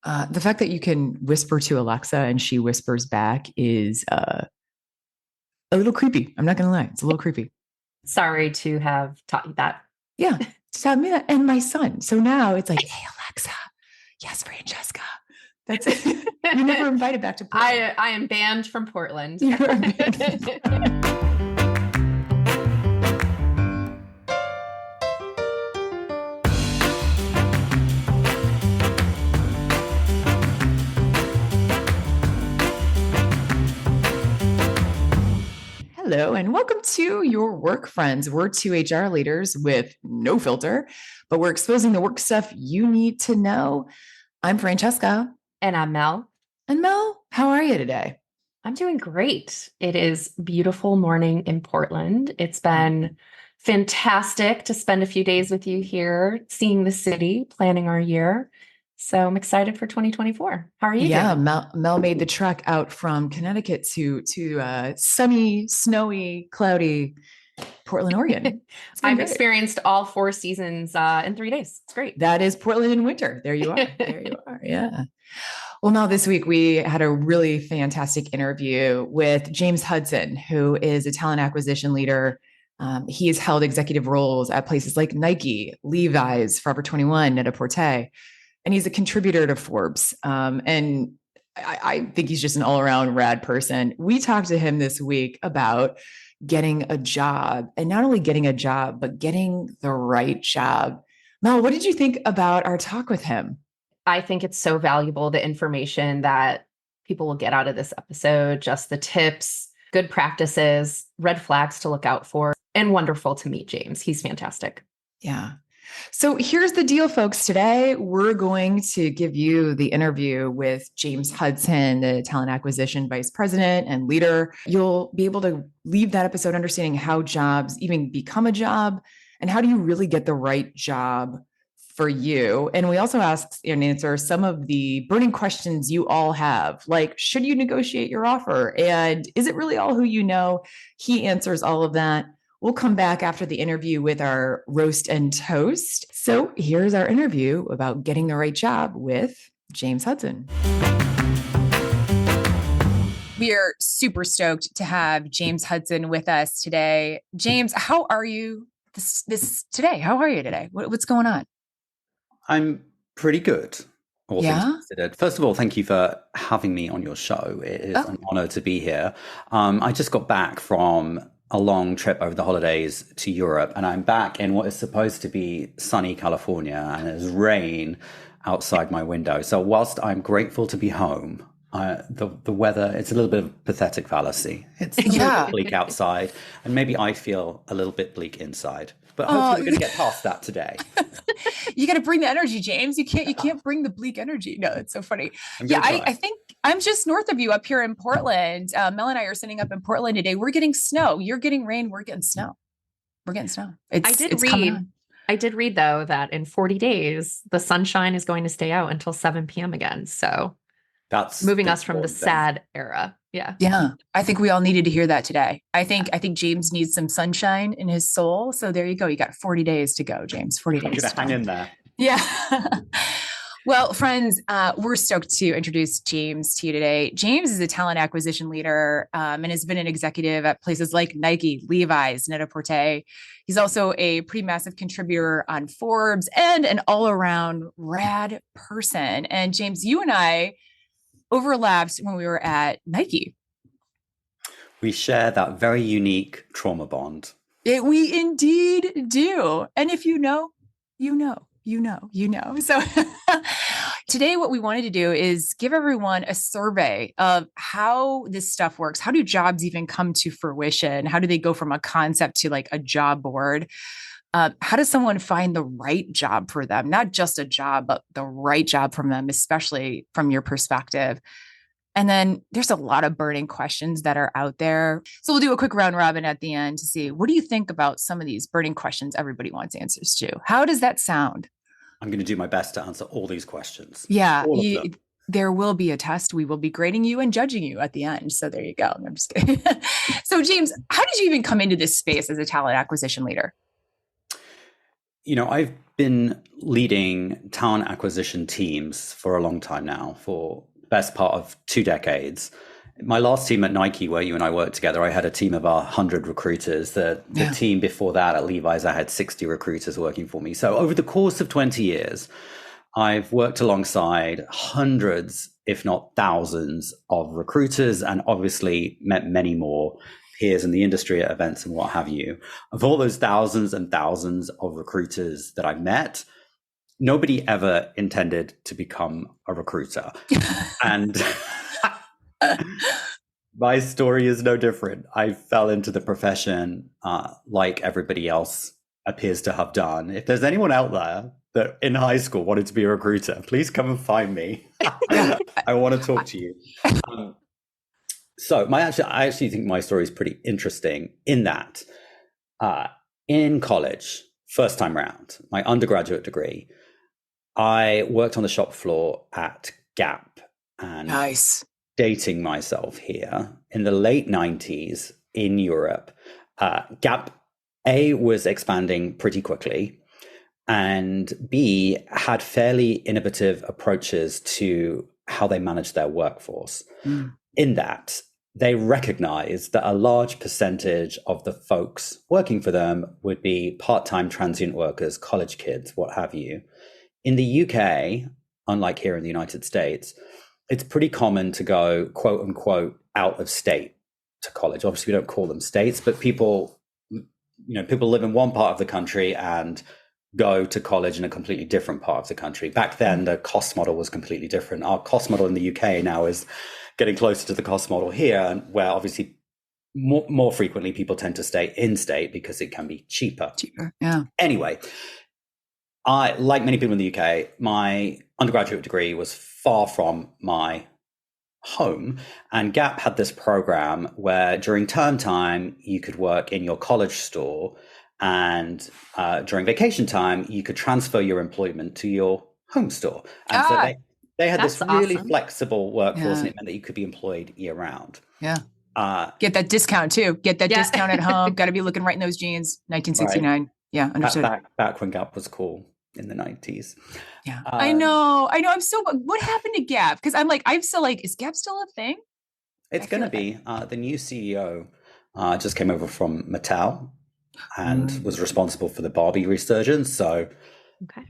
The fact that you can whisper to Alexa and she whispers back is a little creepy. I'm not going to lie. It's a little creepy. Sorry to have taught you that. Yeah. So me and my son. So now it's like, hey, Alexa. Yes, Francesca. That's it. You're never invited back to Portland. I am banned from Portland. You're banned. Hello, and welcome to Your Work Friends. We're two HR leaders with no filter, but we're exposing the work stuff you need to know. I'm Francesca. And I'm Mel. And Mel, how are you today? I'm doing great. It is a beautiful morning in Portland. It's been fantastic to spend a few days with you here, seeing the city, planning our year. So I'm excited for 2024. How are you doing? Mel made the trek out from Connecticut to sunny, snowy, cloudy Portland, Oregon. I've experienced all four seasons in 3 days. It's great. That is Portland in winter. There you are. There you are. Yeah. Well, Mel, this week we had a really fantastic interview with James Hudson, who is a talent acquisition leader. He has held executive roles at places like Nike, Levi's, Forever 21, Net-a-Porter. And he's a contributor to Forbes. And I think he's just an all-around rad person. We talked to him this week about getting a job, and not only getting a job, but getting the right job. Mel, what did you think about our talk with him? I think it's so valuable, the information that people will get out of this episode, just the tips, good practices, red flags to look out for, and wonderful to meet James. He's fantastic. Yeah. So here's the deal, folks. Today, we're going to give you the interview with James Hudson, the talent acquisition vice president and leader. You'll be able to leave that episode understanding how jobs even become a job and how do you really get the right job for you. And we also ask and answer some of the burning questions you all have, like, should you negotiate your offer? And is it really all who you know? He answers all of that. We'll come back after the interview with our roast and toast. So here's our interview about getting the right job with James Hudson. We are super stoked to have James Hudson with us today. James, how are you this today? How are you today? What's going on? I'm pretty good, all things considered. First of all, thank you for having me on your show. It is an honor to be here. I just got back from a long trip over the holidays to Europe, and I'm back in what is supposed to be sunny California, and there's rain outside my window. So whilst I'm grateful to be home, the weather, it's a little bit of a pathetic fallacy. It's a little bleak outside, and maybe I feel a little bit bleak inside. But hopefully we're going to get past that today. You got to bring the energy, James. You can't bring the bleak energy. No, it's so funny. I think I'm just north of you up here in Portland. Mel and I are sitting up in Portland today. We're getting snow. You're getting rain. We're getting snow. We're getting snow. I did read though that in 40 days the sunshine is going to stay out until 7 p.m. again. So that's moving us from the sad era. Yeah. Yeah. I think we all needed to hear that today. I think James needs some sunshine in his soul. So there you go. You got 40 days to go, James. 40 days. I'm going to hang in there. Yeah. Well, friends, we're stoked to introduce James to you today. James is a talent acquisition leader and has been an executive at places like Nike, Levi's, Net-a-Porter. He's also a pretty massive contributor on Forbes and an all-around rad person. And James, you and I overlapped when we were at Nike. We share that very unique trauma bond. We indeed do. And if you know, you know. So today what we wanted to do is give everyone a survey of how this stuff works. How do jobs even come to fruition? How do they go from a concept to like a job board? How does someone find the right job for them? Not just a job, but the right job from them, especially from your perspective. And then there's a lot of burning questions that are out there. So we'll do a quick round robin at the end to see, what do you think about some of these burning questions everybody wants answers to? How does that sound? I'm going to do my best to answer all these questions. Yeah. There will be a test. We will be grading you and judging you at the end. So there you go. I'm just kidding. So James, how did you even come into this space as a talent acquisition leader? I've been leading talent acquisition teams for a long time now, for the best part of 2 decades. My last team at Nike, where you and I worked together, I had a team of 100 recruiters. The team before that at Levi's, I had 60 recruiters working for me. So over the course of 20 years, I've worked alongside hundreds, if not thousands, of recruiters, and obviously met many more peers in the industry at events and what have you. Of all those thousands and thousands of recruiters that I met, nobody ever intended to become a recruiter. And my story is no different. I fell into the profession like everybody else appears to have done. If there's anyone out there that in high school wanted to be a recruiter, please come and find me. I want to talk to you. So I actually think my story is pretty interesting in that in college, first time round, my undergraduate degree, I worked on the shop floor at Gap. And Nice. Dating myself here, in the late 90s in Europe, Gap A was expanding pretty quickly, and B had fairly innovative approaches to how they managed their workforce. In that, they recognized that a large percentage of the folks working for them would be part-time transient workers, college kids, what have you. In the UK, unlike here in the United States, it's pretty common to go, quote unquote, out of state to college. Obviously, we don't call them states, but people live in one part of the country and go to college in a completely different part of the country. Back then, the cost model was completely different. Our cost model in the UK now is getting closer to the cost model here, where obviously more frequently people tend to stay in state because it can be cheaper. Yeah. Anyway, I, like many people in the UK, my undergraduate degree was far from my home, and Gap had this program where during term time you could work in your college store, and during vacation time you could transfer your employment to your home store. And so they had this really flexible workforce, and it meant that you could be employed year round. Yeah. Get that discount too. Get that discount at home. Got to be looking right in those jeans. 1969. Right. Yeah, understood. Back when Gap was cool in the 90s. Yeah, I know. I'm so. What happened to Gap? Because I'm still like, is Gap still a thing? It's going to be. The new CEO just came over from Mattel and was responsible for the Barbie resurgence. So, okay.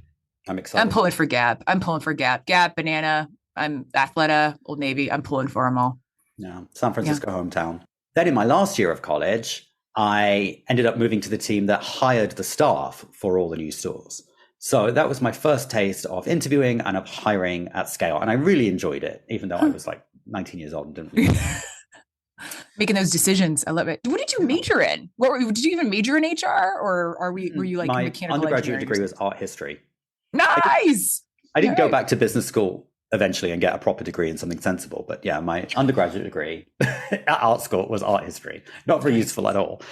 I'm excited. I'm pulling for Gap. Gap, Banana. I'm Athleta, Old Navy. I'm pulling for them all. Yeah, San Francisco hometown. Then in my last year of college, I ended up moving to the team that hired the staff for all the new stores. So that was my first taste of interviewing and of hiring at scale. And I really enjoyed it, even though I was like 19 years old and didn't really making those decisions. I love it. What did you major in? Did you even major in HR, or were you like my mechanical undergraduate degree was art history. Nice. I didn't go back to business school eventually and get a proper degree in something sensible. But yeah, my undergraduate degree at art school was art history. Not very useful at all.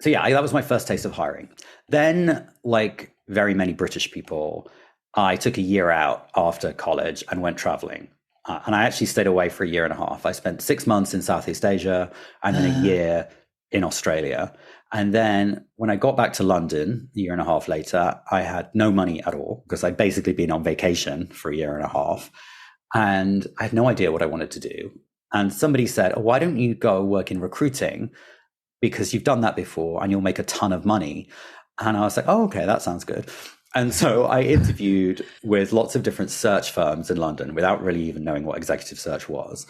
So yeah, that was my first taste of hiring. Then, like very many British people, I took a year out after college and went traveling. And I actually stayed away for a year and a half. I spent 6 months in Southeast Asia and then a year in Australia. And then when I got back to London a year and a half later, I had no money at all because I'd basically been on vacation for a year and a half. And I had no idea what I wanted to do. And somebody said, oh, why don't you go work in recruiting? Because you've done that before and you'll make a ton of money. And I was like, oh, okay, that sounds good. And so I interviewed with lots of different search firms in London without really even knowing what executive search was,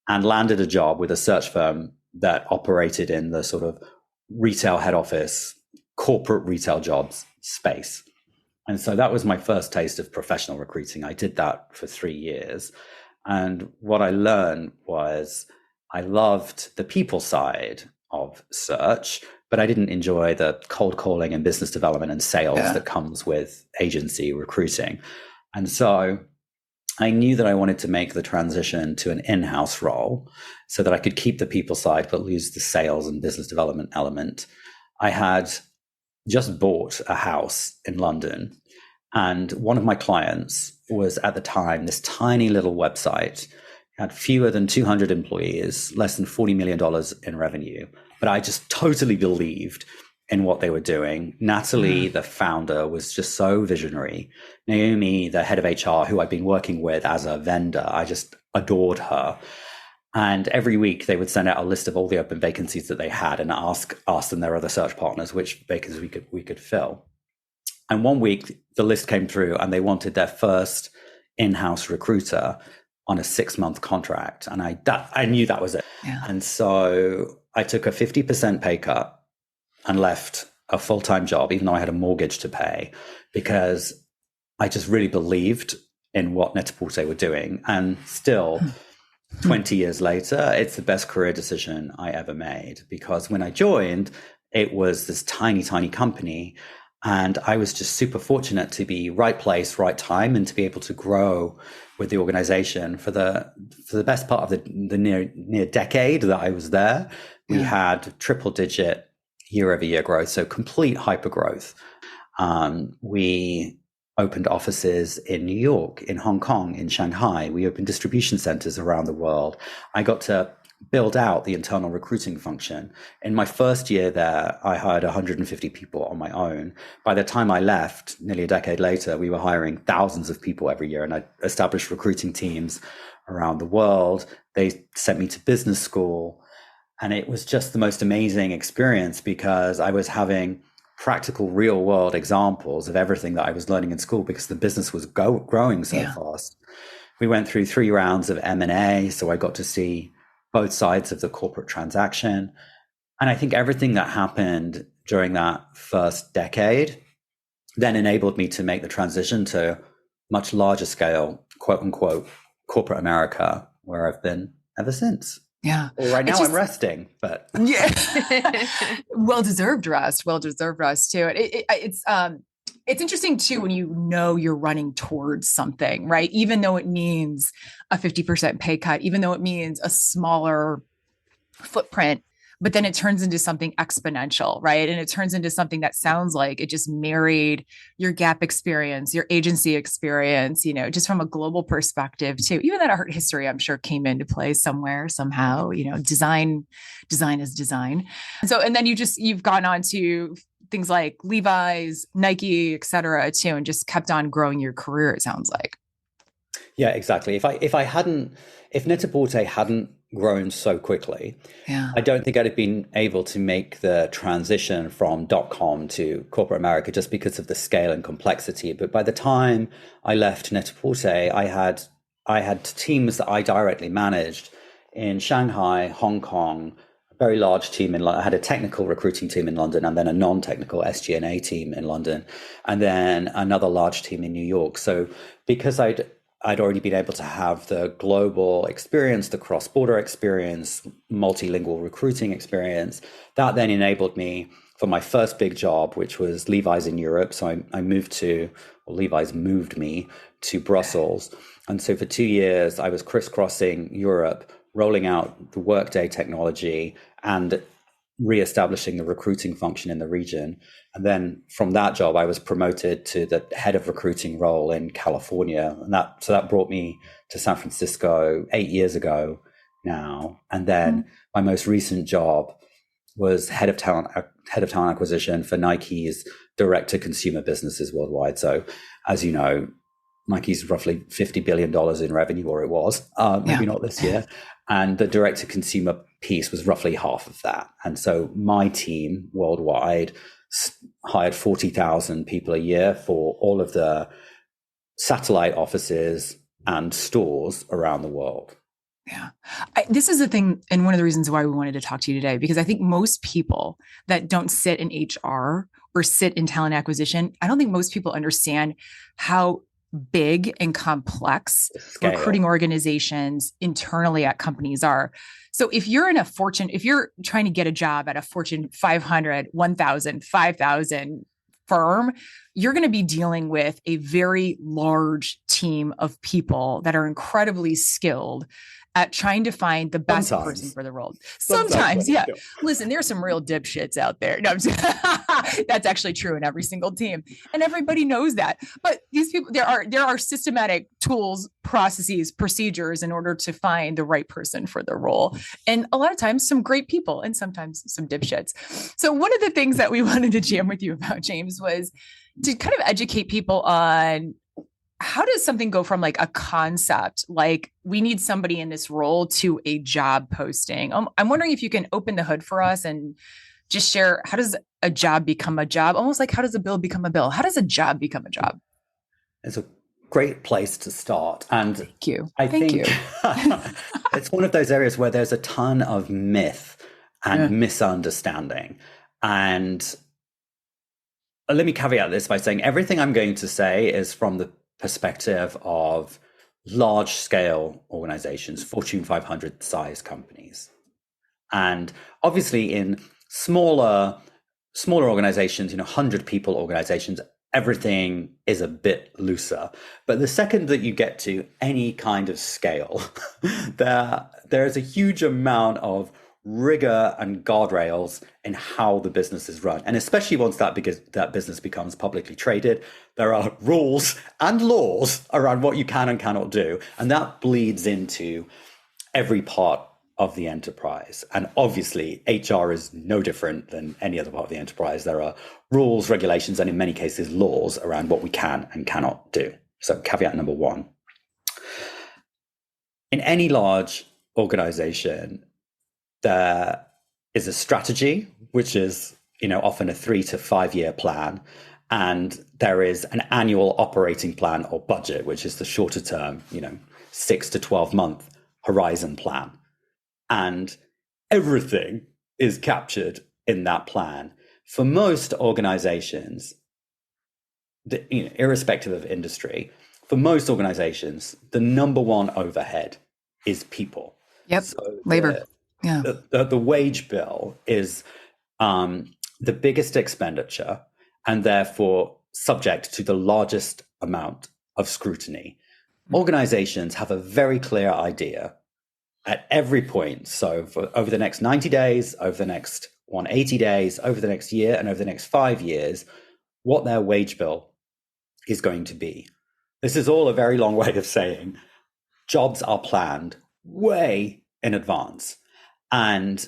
and landed a job with a search firm that operated in the sort of retail head office, corporate retail jobs space. And so that was my first taste of professional recruiting. I did that for 3 years. And what I learned was I loved the people side of search, but I didn't enjoy the cold calling and business development and sales that comes with agency recruiting. And so I knew that I wanted to make the transition to an in-house role so that I could keep the people side, but lose the sales and business development element. I had just bought a house in London, and one of my clients was at the time this tiny little website, had fewer than 200 employees, less than $40 million in revenue. But I just totally believed in what they were doing. Natalie, the founder, was just so visionary. Naomi, the head of HR, who I've been working with as a vendor, I just adored her. And every week they would send out a list of all the open vacancies that they had and ask us and their other search partners which vacancies we could fill. And one week the list came through and they wanted their first in-house recruiter on a 6-month contract. And I knew that was it. Yeah. And so I took a 50% pay cut and left a full-time job, even though I had a mortgage to pay, because I just really believed in what Net-a-Porter were doing. And still, 20 years later, it's the best career decision I ever made, because when I joined, it was this tiny, tiny company. And I was just super fortunate to be right place, right time, and to be able to grow with the organization for the best part of the near decade that I was there. We had triple digit year over year growth, so complete hyper growth. We opened offices in New York, in Hong Kong, in Shanghai. We opened distribution centers around the world. I got to build out the internal recruiting function. In my first year there, I hired 150 people on my own. By the time I left, nearly a decade later, we were hiring thousands of people every year, and I established recruiting teams around the world. They sent me to business school, and it was just the most amazing experience because I was having practical real world examples of everything that I was learning in school because the business was growing so fast. We went through 3 rounds of M&A, so I got to see both sides of the corporate transaction. And I think everything that happened during that first decade then enabled me to make the transition to much larger scale, quote unquote, corporate America, where I've been ever since. Yeah. Well, right now I'm resting, but well-deserved rest too. It's interesting too, when you know you're running towards something, right? Even though it means a 50% pay cut, even though it means a smaller footprint, but then it turns into something exponential, right? And it turns into something that sounds like it just married your Gap experience, your agency experience, just from a global perspective too. Even that art history, I'm sure, came into play somewhere, somehow, design is design. And then you've gone on to things like Levi's, Nike, et cetera, too, and just kept on growing your career, it sounds like. Yeah, exactly. If Net-a-Porter hadn't grown so quickly, I don't think I'd have been able to make the transition from .com to corporate America just because of the scale and complexity. But by the time I left Net-a-Porter, I had teams that I directly managed in Shanghai, Hong Kong, a very large team I had a technical recruiting team in London, and then a non-technical SG&A team in London, and then another large team in New York. So because I'd already been able to have the global experience, the cross-border experience, multilingual recruiting experience, that then enabled me for my first big job, which was Levi's in Europe. So Levi's moved me to Brussels. And so for 2 years, I was crisscrossing Europe, rolling out the Workday technology and reestablishing the recruiting function in the region. And then from that job, I was promoted to the head of recruiting role in California. And that brought me to San Francisco 8 years ago now. And then my most recent job was head of talent acquisition for Nike's direct to consumer businesses worldwide. So as you know, Nike's roughly $50 billion in revenue, or it was, maybe not this year. And the direct to consumer piece was roughly half of that. And so my team worldwide hired 40,000 people a year for all of the satellite offices and stores around the world. Yeah. This is the thing, and one of the reasons why we wanted to talk to you today, because I think most people that don't sit in HR or sit in talent acquisition, I don't think most people understand how big and complex recruiting organizations internally at companies are. So if you're trying to get a job at a Fortune 500, 1,000, 5,000 firm, you're going to be dealing with a very large team of people that are incredibly skilled at trying to find the best person for the role. Sometimes, yeah. Listen, there's some real dipshits out there. No, that's actually true in every single team, and everybody knows that. But these people, there are systematic tools, processes, procedures in order to find the right person for the role. And a lot of times, some great people, and sometimes some dipshits. So one of the things that we wanted to jam with you about, James, was to kind of educate people on how does something go from like a concept, like we need somebody in this role, to a job posting. I'm wondering if you can open the hood for us and just share, how does a job become a job? Almost like, how does a bill become a bill? How does a job become a job? It's a great place to start. And thank you. I think it's one of those areas where there's a ton of myth and misunderstanding. And let me caveat this by saying everything I'm going to say is from the perspective of large scale organizations, Fortune 500 size companies. And obviously in smaller organizations, 100 people organizations, everything is a bit looser. But the second that you get to any kind of scale, there's a huge amount of rigor and guardrails in how the business is run. And especially once that business becomes publicly traded, there are rules and laws around what you can and cannot do. And that bleeds into every part of the enterprise. And obviously, HR is no different than any other part of the enterprise. There are rules, regulations, and in many cases, laws around what we can and cannot do. So caveat number one. In any large organization, there is a strategy, which is, often a 3 to 5 year plan. And there is an annual operating plan or budget, which is the shorter term, 6 to 12 month horizon plan. And everything is captured in that plan. For most organizations, irrespective of industry, for most organizations, the number one overhead is people. Yep. So labor. The wage bill is the biggest expenditure and therefore subject to the largest amount of scrutiny. Organizations have a very clear idea at every point. So over the next 90 days, over the next 180 days, over the next year, and over the next 5 years, what their wage bill is going to be. This is all a very long way of saying jobs are planned way in advance. And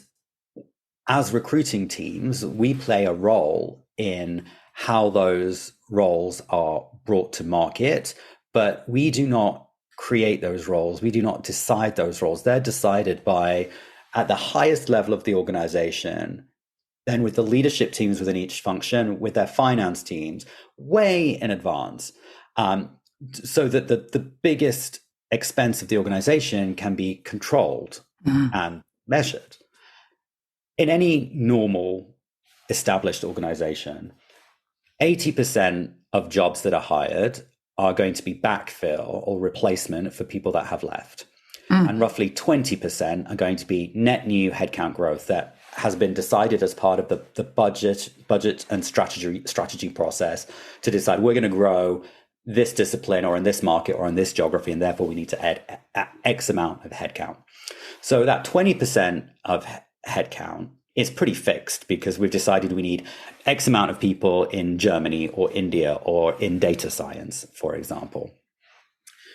as recruiting teams, we play a role in how those roles are brought to market, but we do not create those roles. We do not decide those roles. They're decided by, at the highest level of the organization, then with the leadership teams within each function, with their finance teams, way in advance, so that the biggest expense of the organization can be controlled and measured. In any normal established organization, 80% of jobs that are hired are going to be backfill or replacement for people that have left. And roughly 20% are going to be net new headcount growth that has been decided as part of the budget and strategy process to decide we're going to grow this discipline or in this market or in this geography, and therefore we need to add X amount of headcount. So that 20% of headcount is pretty fixed because we've decided we need X amount of people in Germany or India or in data science, for example.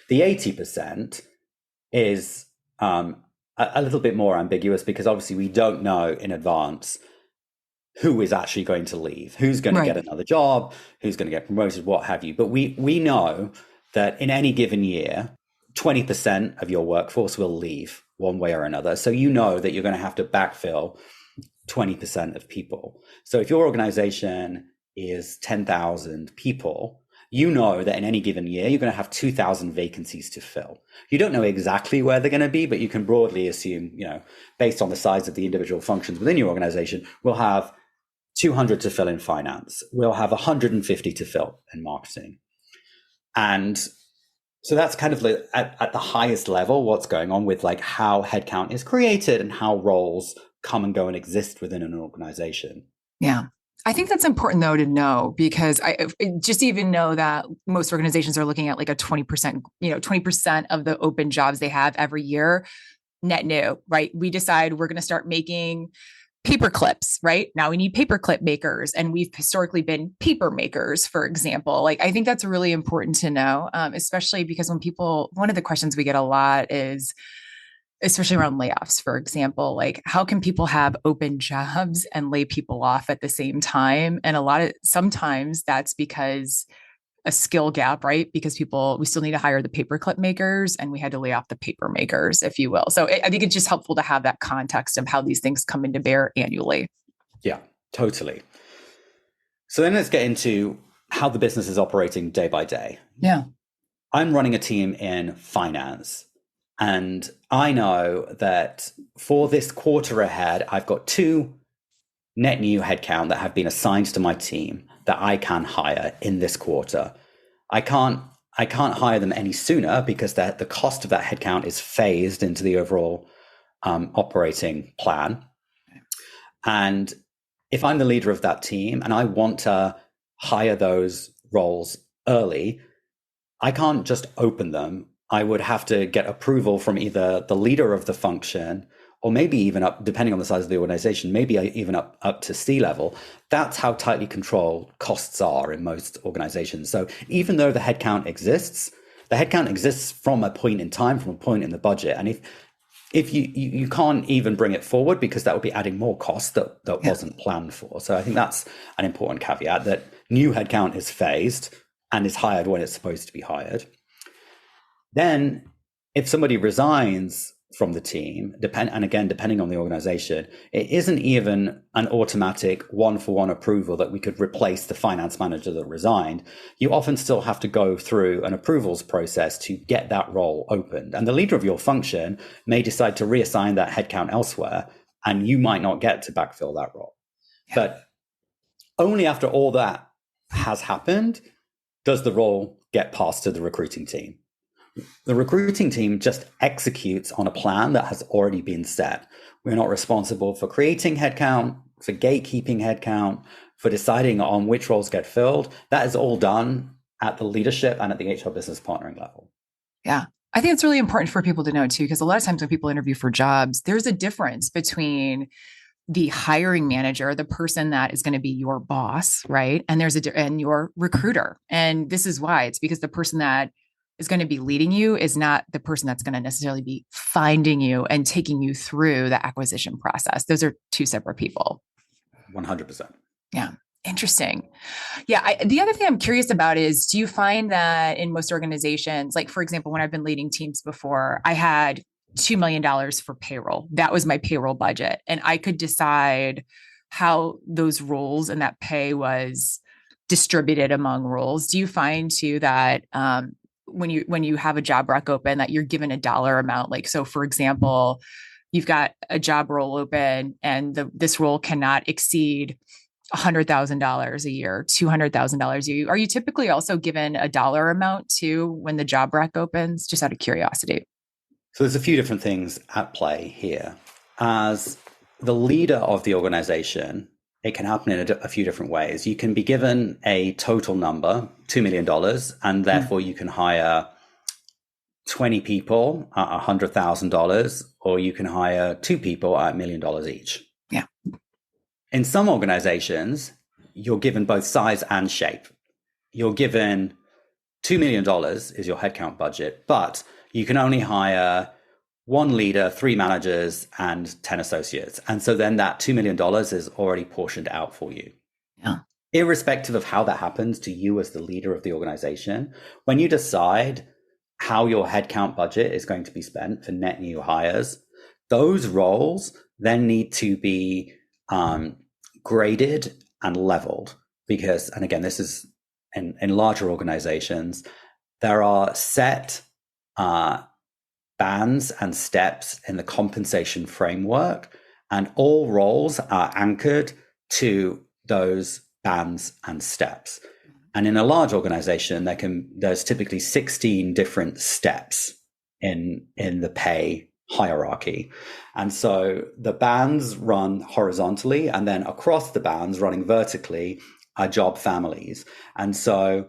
The 80% is a little bit more ambiguous because obviously we don't know in advance who is actually going to leave, who's going to get another job, who's going to get promoted, what have you. But we know that in any given year, 20% of your workforce will leave one way or another. So you know that you're going to have to backfill 20% of people. So if your organization is 10,000 people, you know that in any given year, you're going to have 2,000 vacancies to fill. You don't know exactly where they're going to be, but you can broadly assume, based on the size of the individual functions within your organization, we'll have 200 to fill in finance. We'll have 150 to fill in marketing. And so that's kind of at the highest level, what's going on with like how headcount is created and how roles come and go and exist within an organization. Yeah. I think that's important though to know, because I just even know that most organizations are looking at like a 20%, 20% of the open jobs they have every year, net new, right? We decide we're going to start making paper clips, right? Now we need paper clip makers, and we've historically been paper makers, for example. Like, I think that's really important to know, especially because one of the questions we get a lot is, especially around layoffs, for example, like how can people have open jobs and lay people off at the same time? And sometimes that's because a skill gap, right? Because we still need to hire the paper clip makers, and we had to lay off the paper makers, if you will. So I think it's just helpful to have that context of how these things come into bear annually. Yeah, totally. So then let's get into how the business is operating day by day. Yeah. I'm running a team in finance, and I know that for this quarter ahead, I've got 2 net new headcount that have been assigned to my team that I can hire in this quarter. I can't hire them any sooner because the cost of that headcount is phased into the overall operating plan. And if I'm the leader of that team and I want to hire those roles early, I can't just open them. I would have to get approval from either the leader of the function, or maybe even up, depending on the size of the organization, maybe even up to C-level. That's how tightly controlled costs are in most organizations. So even though the headcount exists from a point in time, from a point in the budget. And if you can't even bring it forward, because that would be adding more cost that wasn't planned for. So I think that's an important caveat, that new headcount is phased and is hired when it's supposed to be hired. Then if somebody resigns from the team, depending on the organization, it isn't even an automatic one-for-one approval that we could replace the finance manager that resigned. You often still have to go through an approvals process to get that role opened. And the leader of your function may decide to reassign that headcount elsewhere, and you might not get to backfill that role. Yeah. But only after all that has happened does the role get passed to the recruiting team. The recruiting team just executes on a plan that has already been set. We're not responsible for creating headcount, for gatekeeping headcount, for deciding on which roles get filled. That is all done at the leadership and at the HR business partnering level. Yeah. I think it's really important for people to know too, because a lot of times when people interview for jobs, there's a difference between the hiring manager, the person that is going to be your boss, right? And and your recruiter. And this is why. It's because the person that is going to be leading you is not the person that's going to necessarily be finding you and taking you through the acquisition process. Those are 2 separate people. 100%. Yeah. Interesting. Yeah. The other thing I'm curious about is, do you find that in most organizations, like, for example, when I've been leading teams before, I had $2 million for payroll. That was my payroll budget. And I could decide how those roles and that pay was distributed among roles. Do you find too that, when you have a job rec open, that you're given a dollar amount? Like, so for example, you've got a job role open and this role cannot exceed $100,000 a year, $200,000 a year. Are you typically also given a dollar amount too when the job rec opens? Just out of curiosity. So there's a few different things at play here. As the leader of the organization, it can happen in a few different ways. You can be given a total number, $2 million, and therefore you can hire 20 people at $100,000, or you can hire 2 people at $1 million each. Yeah. In some organizations, you're given both size and shape. You're given $2 million is your headcount budget, but you can only hire 1 leader, 3 managers, and 10 associates. And so then that $2 million is already portioned out for you. Yeah. Irrespective of how that happens to you as the leader of the organization, when you decide how your headcount budget is going to be spent for net new hires, those roles then need to be graded and leveled. Because, and again, this is in larger organizations, there are set bands and steps in the compensation framework, and all roles are anchored to those bands and steps. And in a large organization, there's typically 16 different steps in the pay hierarchy. And so the bands run horizontally, and then across the bands running vertically are job families. And so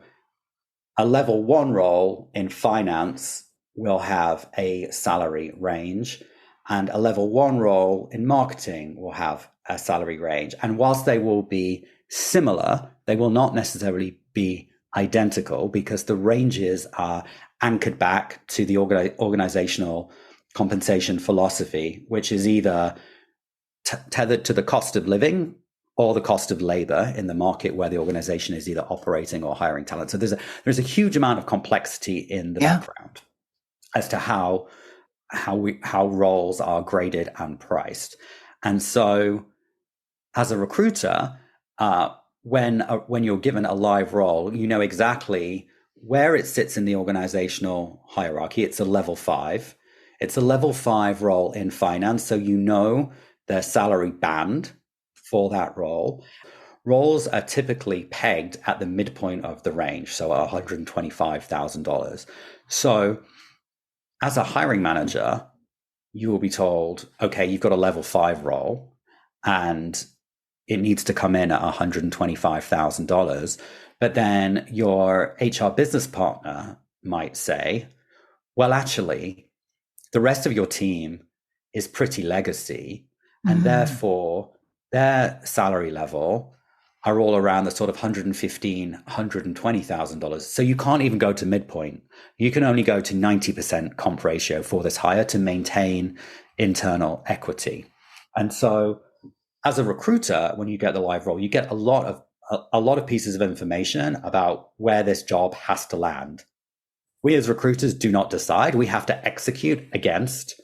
a level 1 role in finance will have a salary range, and a level 1 role in marketing will have a salary range. And whilst they will be similar, they will not necessarily be identical, because the ranges are anchored back to the organizational compensation philosophy, which is either tethered to the cost of living or the cost of labor in the market where the organization is either operating or hiring talent. So there's a huge amount of complexity in the background as to how roles are graded and priced. And so as a recruiter, when you're given a live role, you know exactly where it sits in the organizational hierarchy. It's a level 5. It's a level 5 role in finance, so you know their salary band for that role. Roles are typically pegged at the midpoint of the range, so $125,000. So as a hiring manager, you will be told, okay, you've got a level 5 role, and it needs to come in at $125,000. But then your HR business partner might say, well, actually, the rest of your team is pretty legacy, and therefore their salary level are all around the sort of $115,000, $120,000. So you can't even go to midpoint. You can only go to 90% comp ratio for this hire to maintain internal equity. And so as a recruiter, when you get the live role, you get a lot of pieces of information about where this job has to land. We as recruiters do not decide. We have to execute against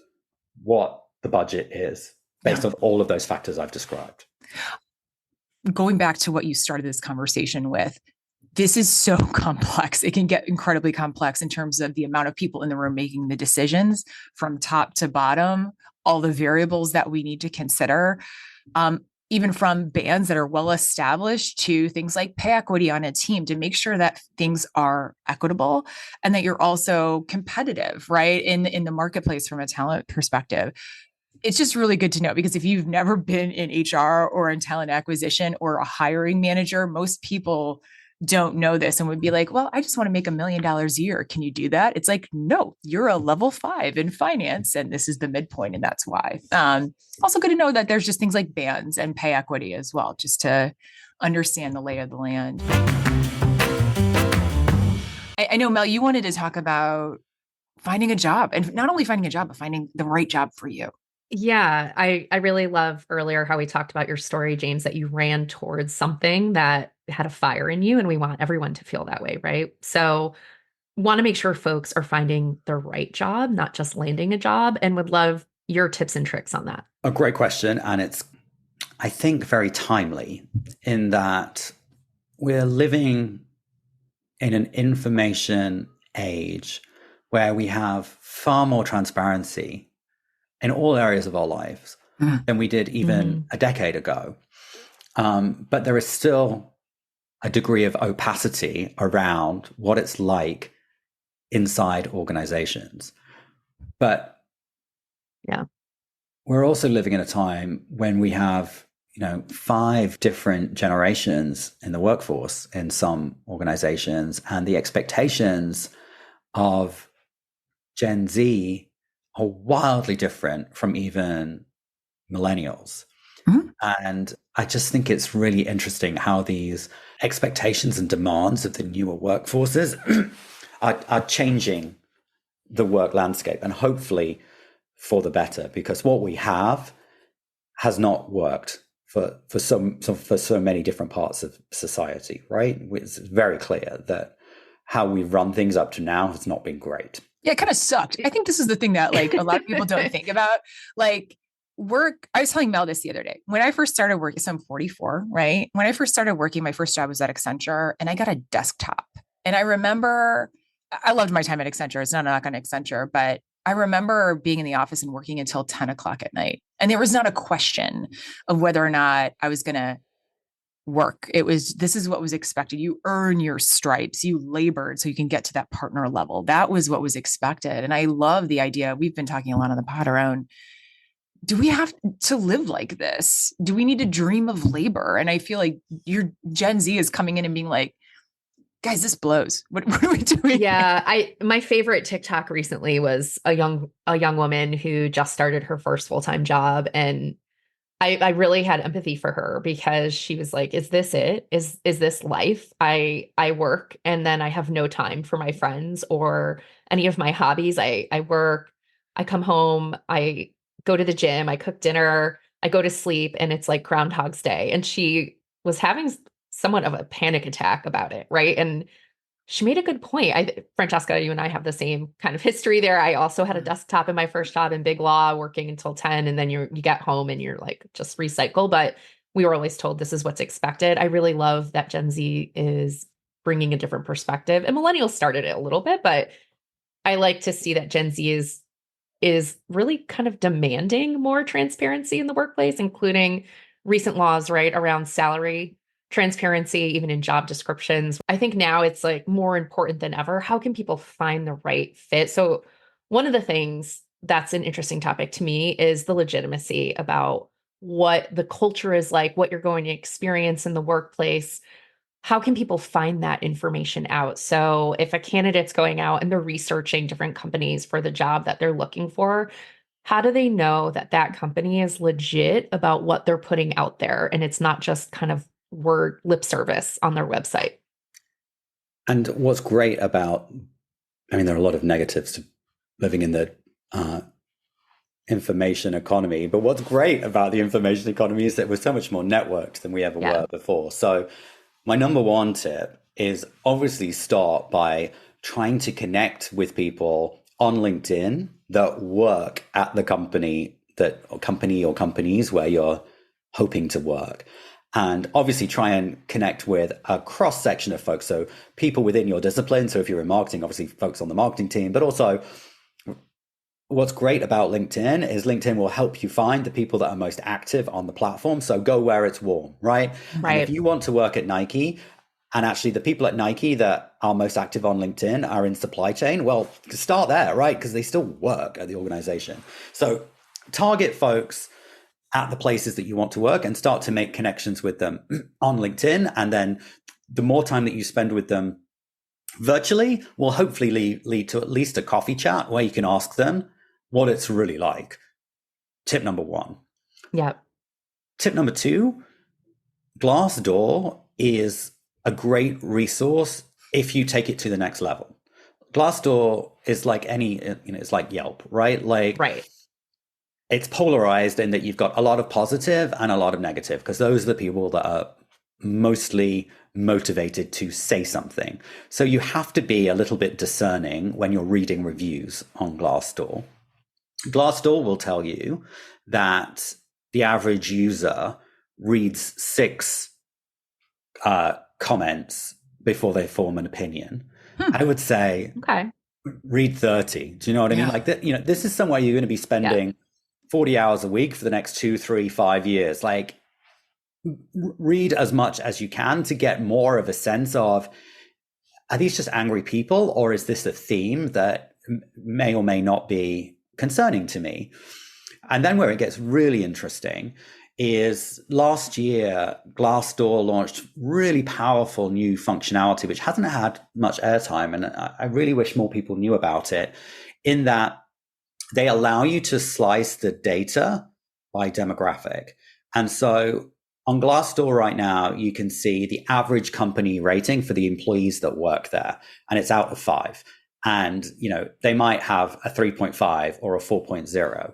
what the budget is based on all of those factors I've described. Going back to what you started this conversation with, this is so complex. It can get incredibly complex in terms of the amount of people in the room making the decisions from top to bottom, all the variables that we need to consider. Even from bands that are well established to things like pay equity on a team, to make sure that things are equitable and that you're also competitive, right? In the marketplace from a talent perspective. It's just really good to know, because if you've never been in HR or in talent acquisition or a hiring manager, most people don't know this and would be like, well, I just want to make $1 million a year. Can you do that? It's like, no, you're a level 5 in finance, and this is the midpoint, and that's why. Also good to know that there's just things like bands and pay equity as well, just to understand the lay of the land. I know, Mel, you wanted to talk about finding a job, and not only finding a job, but finding the right job for you. Yeah, I really love earlier how we talked about your story, James, that you ran towards something that had a fire in you, and we want everyone to feel that way, right? So want to make sure folks are finding the right job, not just landing a job, and would love your tips and tricks on that. A great question. And it's, I think, very timely in that we're living in an information age where we have far more transparency in all areas of our lives than we did even a decade ago. But there is still a degree of opacity around what it's like inside organizations. But we're also living in a time when we have, 5 different generations in the workforce in some organizations, and the expectations of Gen Z are wildly different from even millennials. And I just think it's really interesting how these expectations and demands of the newer workforces are changing the work landscape, and hopefully for the better, because what we have has not worked for so many different parts of society, right? It's very clear that how we've run things up to now has not been great. Yeah, it kind of sucked. I think this is the thing that a lot of people don't think about. Work. I was telling Mel this the other day. When I first started working, so I'm 44, right? When I first started working, my first job was at Accenture, and I got a desktop. And I remember, I loved my time at Accenture. It's not a knock on Accenture, but I remember being in the office and working until 10 o'clock at night. And there was not a question of whether or not I was going to work. This is what was expected. You earn your stripes, you labored so you can get to that partner level. That was what was expected. And I love the idea. We've been talking a lot on the pod around, do we have to live like this? Do we need to dream of labor? And I feel like your Gen Z is coming in and being like, guys, this blows. What are we doing? Yeah, my favorite TikTok recently was a young woman who just started her first full-time job, and I really had empathy for her because she was like, is this it? Is this life? I work and then I have no time for my friends or any of my hobbies. I work, I come home, I go to the gym, I cook dinner, I go to sleep, and it's like Groundhog's Day. And she was having somewhat of a panic attack about it, right? And she made a good point. Francesca, you and I have the same kind of history there. I also had a desktop in my first job in big law, working until 10, and then you get home and you're like, just recycle. But we were always told this is what's expected. I really love that Gen Z is bringing a different perspective, and millennials started it a little bit, but I like to see that Gen Z is really kind of demanding more transparency in the workplace, including recent laws, right, around salary transparency, even in job descriptions. I think now it's like more important than ever. How can people find the right fit? So one of the things that's an interesting topic to me is the legitimacy about what the culture is like, what you're going to experience in the workplace. How can people find that information out? So if a candidate's going out and they're researching different companies for the job that they're looking for, how do they know that that company is legit about what they're putting out there and it's not just kind of word lip service on their website? And what's great about, I mean, there are a lot of negatives to living in the information economy, but what's great about the information economy is that we're so much more networked than we ever were before. So my number one tip is obviously start by trying to connect with people on LinkedIn that work at the company or companies where you're hoping to work. And obviously try and connect with a cross section of folks. So people within your discipline. So if you're in marketing, obviously folks on the marketing team, but also what's great about LinkedIn is LinkedIn will help you find the people that are most active on the platform. So go where it's warm, right? And if you want to work at Nike, and actually the people at Nike that are most active on LinkedIn are in supply chain, well, start there, right? Because they still work at the organization. So target folks at the places that you want to work and start to make connections with them on LinkedIn. And then the more time that you spend with them virtually will hopefully lead to at least a coffee chat where you can ask them what it's really like. Tip number one. Yeah. Tip number two, Glassdoor is a great resource if you take it to the next level. Glassdoor is like it's like Yelp, right? Right. It's polarized in that you've got a lot of positive and a lot of negative, because those are the people that are mostly motivated to say something. So you have to be a little bit discerning when you're reading reviews on Glassdoor. Glassdoor will tell you that the average user reads 6 comments before they form an opinion. I would say read 30. Do you know what I mean? Like that, this is somewhere you're going to be spending 40 hours a week for the next 2, 3, 5 years. Like, read as much as you can to get more of a sense of, are these just angry people, or is this a theme that may or may not be concerning to me? And then where it gets really interesting is last year, Glassdoor launched really powerful new functionality, which hasn't had much airtime. And I really wish more people knew about it, in that they allow you to slice the data by demographic. And so on Glassdoor right now, you can see the average company rating for the employees that work there, and it's out of 5. And, they might have a 3.5 or a 4.0.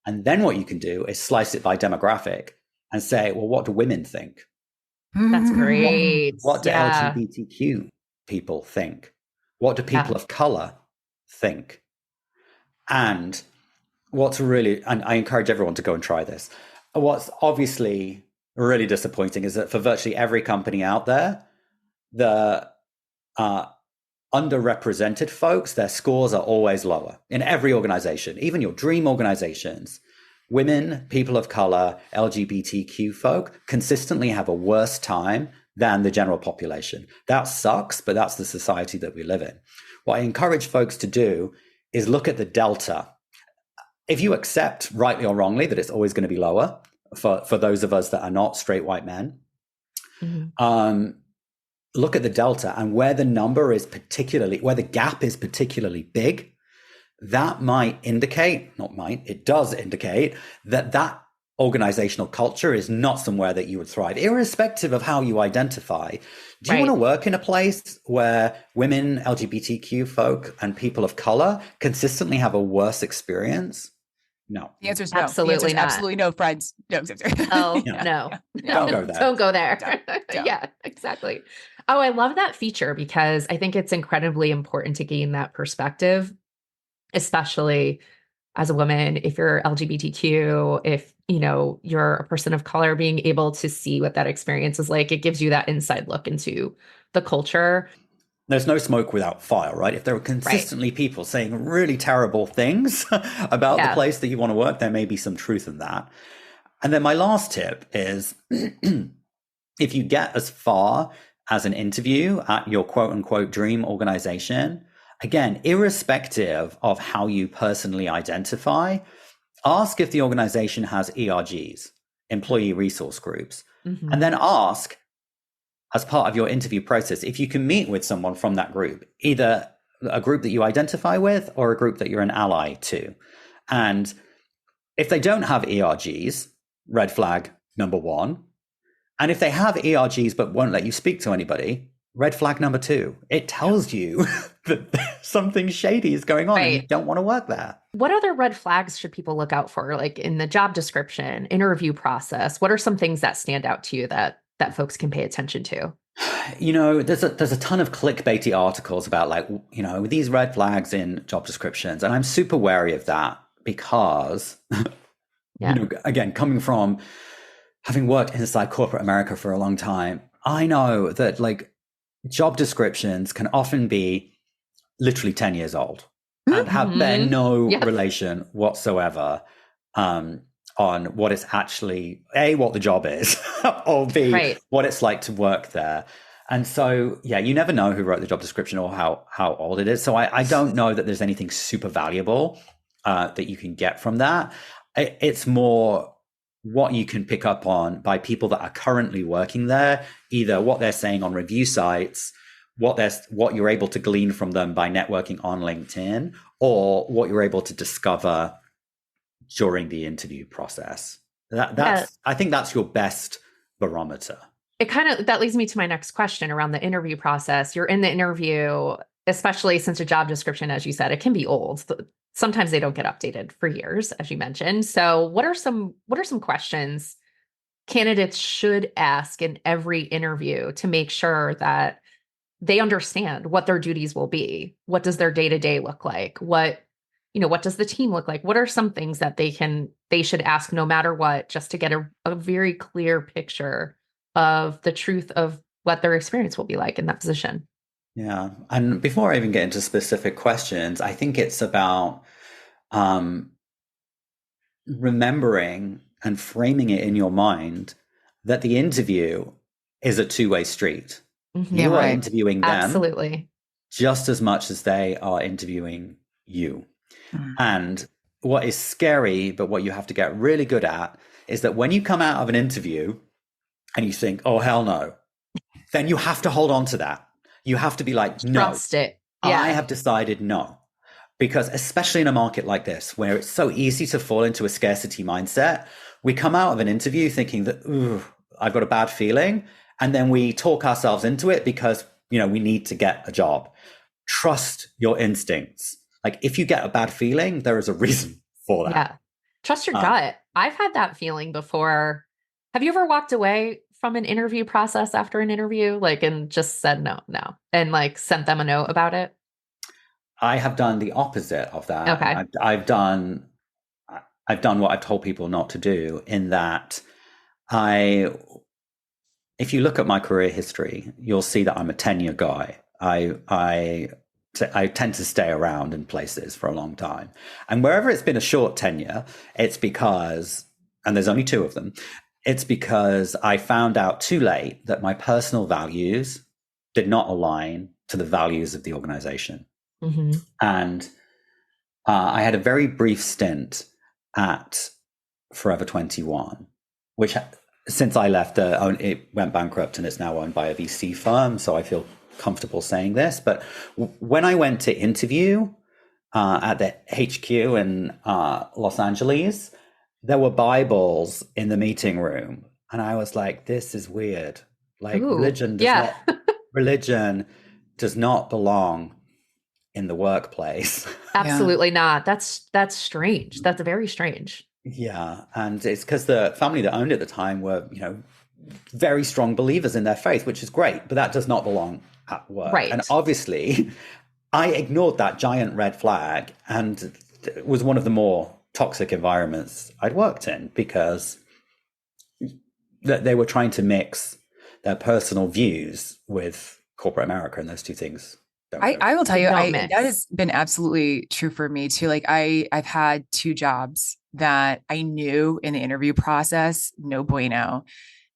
And then what you can do is slice it by demographic and say, well, what do women think? That's great. What do LGBTQ people think? What do people of color think? And what's really, and I encourage everyone to go and try this. What's obviously really disappointing is that for virtually every company out there, the underrepresented folks, their scores are always lower in every organization, even your dream organizations. women, people of color, LGBTQ folk consistently have a worse time than the general population. That sucks, but that's the society that we live in. What I encourage folks to do is look at the delta. If you accept, rightly or wrongly, that it's always going to be lower for those of us that are not straight white men, look at the delta, and where the number is particularly, where the gap is particularly big, that might indicate, not might, it does indicate that organizational culture is not somewhere that you would thrive, irrespective of how you identify. Do you want to work in a place where women, LGBTQ folk, and people of color consistently have a worse experience? No. The answer is no. Absolutely not. Absolutely no, friends. No. Oh, Yeah. no. Don't go there. Don't go there. Don't. Yeah, exactly. Oh, I love that feature because I think it's incredibly important to gain that perspective, especially as a woman, if you're LGBTQ, if you're a person of color, being able to see what that experience is like, it gives you that inside look into the culture. There's no smoke without fire, right? If there are consistently people saying really terrible things about the place that you want to work, there may be some truth in that. And then my last tip is if you get as far as an interview at your quote unquote dream organization, again, irrespective of how you personally identify, ask if the organization has ERGs, employee resource groups, and then ask, as part of your interview process, if you can meet with someone from that group, either a group that you identify with or a group that you're an ally to. And if they don't have ERGs, red flag number 1. And if they have ERGs but won't let you speak to anybody, red flag number 2. It tells you that something shady is going on and you don't want to work there. What other red flags should people look out for, like in the job description, interview process? What are some things that stand out to you that folks can pay attention to? There's a ton of clickbaity articles about these red flags in job descriptions. And I'm super wary of that because, again, coming from having worked inside corporate America for a long time, I know that job descriptions can often be literally 10 years old and bear no relation whatsoever on what it's actually, A, what the job is, or B, what it's like to work there. And so, you never know who wrote the job description or how old it is. So I don't know that there's anything super valuable that you can get from that. It's more what you can pick up on by people that are currently working there, either what they're saying on review sites, what you're able to glean from them by networking on LinkedIn, or what you're able to discover during the interview process. I think that's your best barometer. That leads me to my next question around the interview process. You're in the interview, especially since a job description, as you said, it can be old. Sometimes they don't get updated for years, as you mentioned. So what are some questions candidates should ask in every interview to make sure that they understand what their duties will be? What does their day-to-day look like? What does the team look like? What are some things that they should ask no matter what, just to get a very clear picture of the truth of what their experience will be like in that position? Yeah. And before I even get into specific questions, I think it's about remembering and framing it in your mind that the interview is a two-way street. You are interviewing them absolutely just as much as they are interviewing you. And what is scary, but what you have to get really good at, is that when you come out of an interview and you think, oh, hell no, then you have to hold on to that. You have to be like, no, trust it. Yeah. I have decided no. Because especially in a market like this, where it's so easy to fall into a scarcity mindset, we come out of an interview thinking that, ooh, I've got a bad feeling. And then we talk ourselves into it because, we need to get a job. Trust your instincts. If you get a bad feeling, there is a reason for that. Yeah. Trust your gut. I've had that feeling before. Have you ever walked away from an interview process after an interview, and just said no, and sent them a note about it? I have done the opposite of that. Okay. I've done what I've told people not to do, in that if you look at my career history, you'll see that I'm a tenure guy. I I tend to stay around in places for a long time. And wherever it's been a short tenure, it's because, and there's only two of them, it's because I found out too late that my personal values did not align to the values of the organization. Mm-hmm. And I had a very brief stint at Forever 21, which since I left, it went bankrupt and it's now owned by a VC firm. So I feel comfortable saying this. But when I went to interview at the HQ in Los Angeles, there were Bibles in the meeting room. And I was like, this is weird. Like, Ooh, religion does not belong in the workplace. Absolutely not. That's strange. That's very strange. Yeah. And it's because the family that owned it at the time were, very strong believers in their faith, which is great, but that does not belong at work. Right. And obviously I ignored that giant red flag, and it was one of the more toxic environments I'd worked in, because they were trying to mix their personal views with corporate America, and those two things. I will tell you, that has been absolutely true for me too. Like I've had two jobs that I knew in the interview process, no bueno,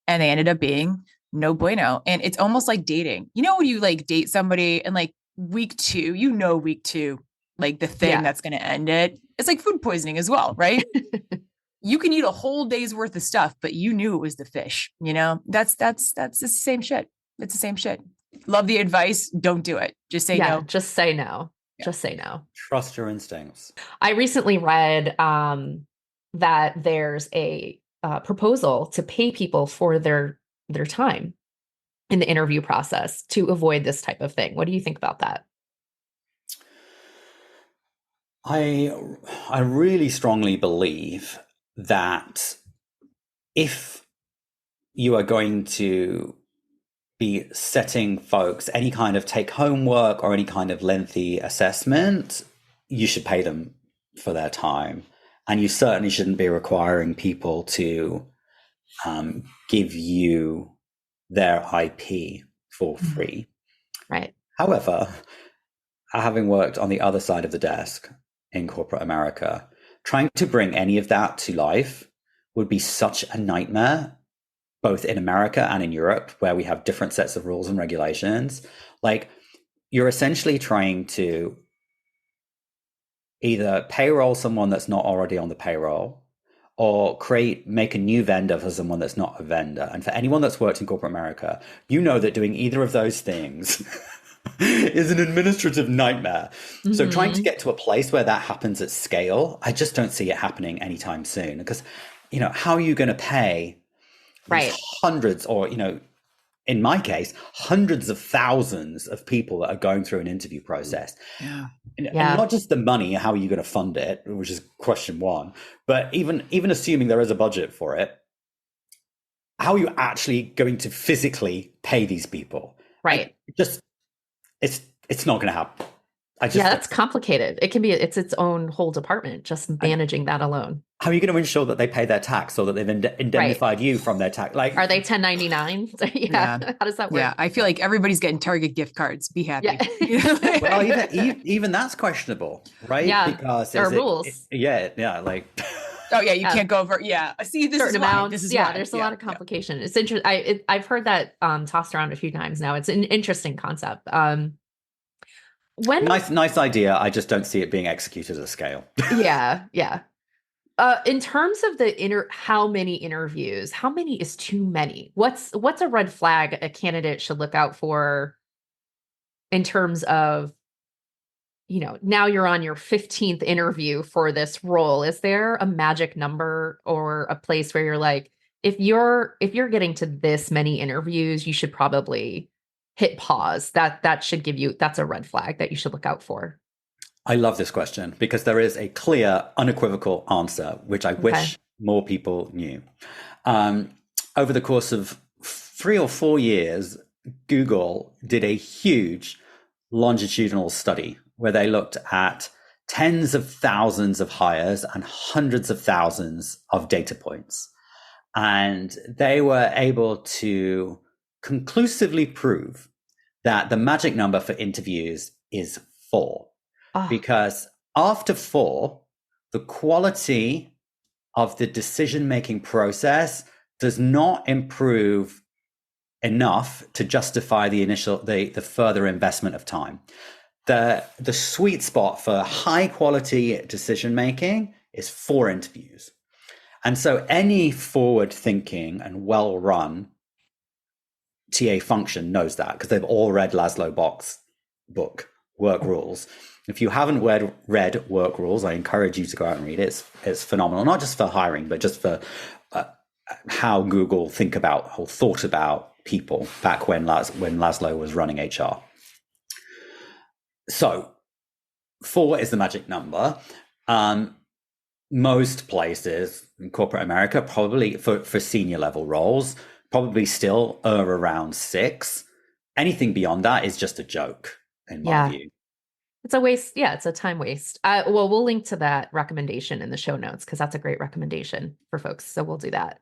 and they ended up being no bueno. And it's almost like dating. When you like date somebody and like week two, week two, like the thing that's going to end it. It's like food poisoning as well, right? You can eat a whole day's worth of stuff, but you knew it was the fish. That's the same shit. It's the same shit. Love the advice. Don't do it. Just say no. Just say no. Yeah. Just say no. Trust your instincts. I recently read that there's a proposal to pay people for their time in the interview process to avoid this type of thing. What do you think about that? I really strongly believe that if you are going to be setting folks any kind of take-home work or any kind of lengthy assessment, you should pay them for their time. And you certainly shouldn't be requiring people to give you their IP for free. Right. However, having worked on the other side of the desk in corporate America, trying to bring any of that to life would be such a nightmare, both in America and in Europe, where we have different sets of rules and regulations. Like, you're essentially trying to either payroll someone that's not already on the payroll, or make a new vendor for someone that's not a vendor. And for anyone that's worked in corporate America, that doing either of those things is an administrative nightmare. Mm-hmm. So trying to get to a place where that happens at scale, I just don't see it happening anytime soon. Because, how are you going to pay hundreds, or, in my case, hundreds of thousands of people that are going through an interview process? Yeah. And not just the money, how are you going to fund it, which is question one, but even assuming there is a budget for it, how are you actually going to physically pay these people? Right. It's not going to happen. That's complicated. It's its own whole department, just managing that alone. How are you going to ensure that they pay their tax, so that they've indemnified you from their tax? Like, are they 1099? Yeah. How does that work? Yeah. I feel like everybody's getting Target gift cards. Be happy. Yeah. Well, even that's questionable, right? Yeah. Because there are rules. Like. Oh yeah, you can't go over. Yeah, see, this certain is amounts. Why. This is yeah, why. There's a lot of complication. It's interesting. I've heard that tossed around a few times now. It's an interesting concept. Nice idea. I just don't see it being executed at scale. Yeah. In terms of how many interviews, how many is too many? What's a red flag a candidate should look out for in terms of, now you're on your 15th interview for this role? Is there a magic number or a place where you're like, if you're getting to this many interviews, you should probably hit pause? That should give you, that's a red flag that you should look out for. I love this question because there is a clear, unequivocal answer, which I wish more people knew. Over the course of 3 or 4 years, Google did a huge longitudinal study where they looked at tens of thousands of hires and hundreds of thousands of data points. And they were able to conclusively prove that the magic number for interviews is 4. Because after 4, the quality of the decision-making process does not improve enough to justify the further investment of time. The sweet spot for high quality decision-making is 4 interviews. And so any forward-thinking and well-run TA function knows that, because they've all read Laszlo Bock's book, Work Rules. If you haven't read Work Rules, I encourage you to go out and read it. It's phenomenal, not just for hiring, but just for how Google thought about people back when Laszlo was running HR. So 4 is the magic number. Most places in corporate America, probably for senior level roles, probably still are around 6. Anything beyond that is just a joke, in my view. It's a waste. Yeah, it's a time waste. Well, we'll link to that recommendation in the show notes, because that's a great recommendation for folks. So we'll do that.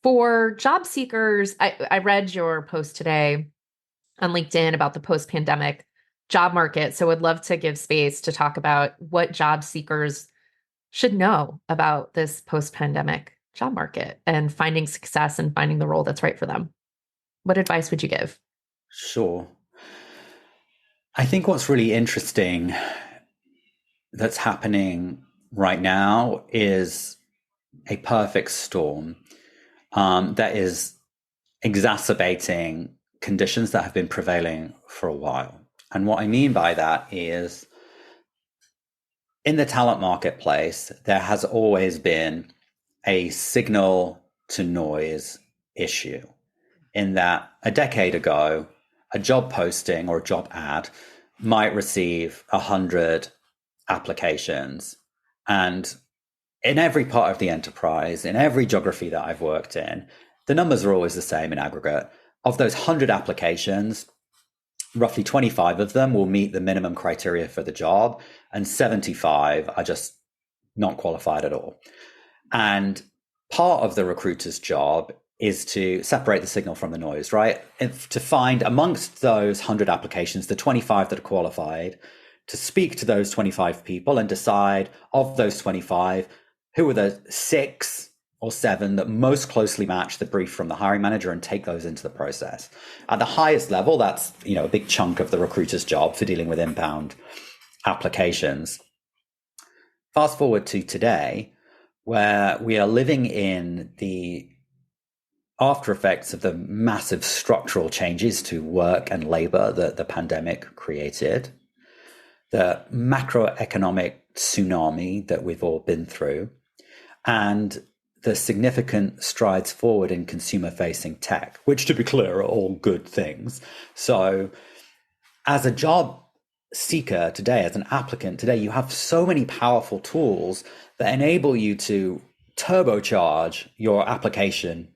For job seekers, I read your post today on LinkedIn about the post-pandemic job market. So I'd love to give space to talk about what job seekers should know about this post-pandemic job market and finding success and finding the role that's right for them. What advice would you give? Sure. I think what's really interesting that's happening right now is a perfect storm that is exacerbating conditions that have been prevailing for a while. And what I mean by that is, in the talent marketplace, there has always been a signal to noise issue, in that a decade ago, a job posting or a job ad might receive 100 applications. And in every part of the enterprise, in every geography that I've worked in, the numbers are always the same in aggregate. Of those 100 applications, roughly 25 of them will meet the minimum criteria for the job, and 75 are just not qualified at all. And part of the recruiter's job is to separate the signal from the noise, right? To find amongst those 100 applications, the 25 that are qualified, to speak to those 25 people and decide, of those 25, who are the 6 or 7 that most closely match the brief from the hiring manager, and take those into the process. At the highest level, that's a big chunk of the recruiter's job for dealing with inbound applications. Fast forward to today, where we are living in the after effects of the massive structural changes to work and labor that the pandemic created, the macroeconomic tsunami that we've all been through, and the significant strides forward in consumer-facing tech, which, to be clear, are all good things. So as a job seeker today, as an applicant today, you have so many powerful tools that enable you to turbocharge your application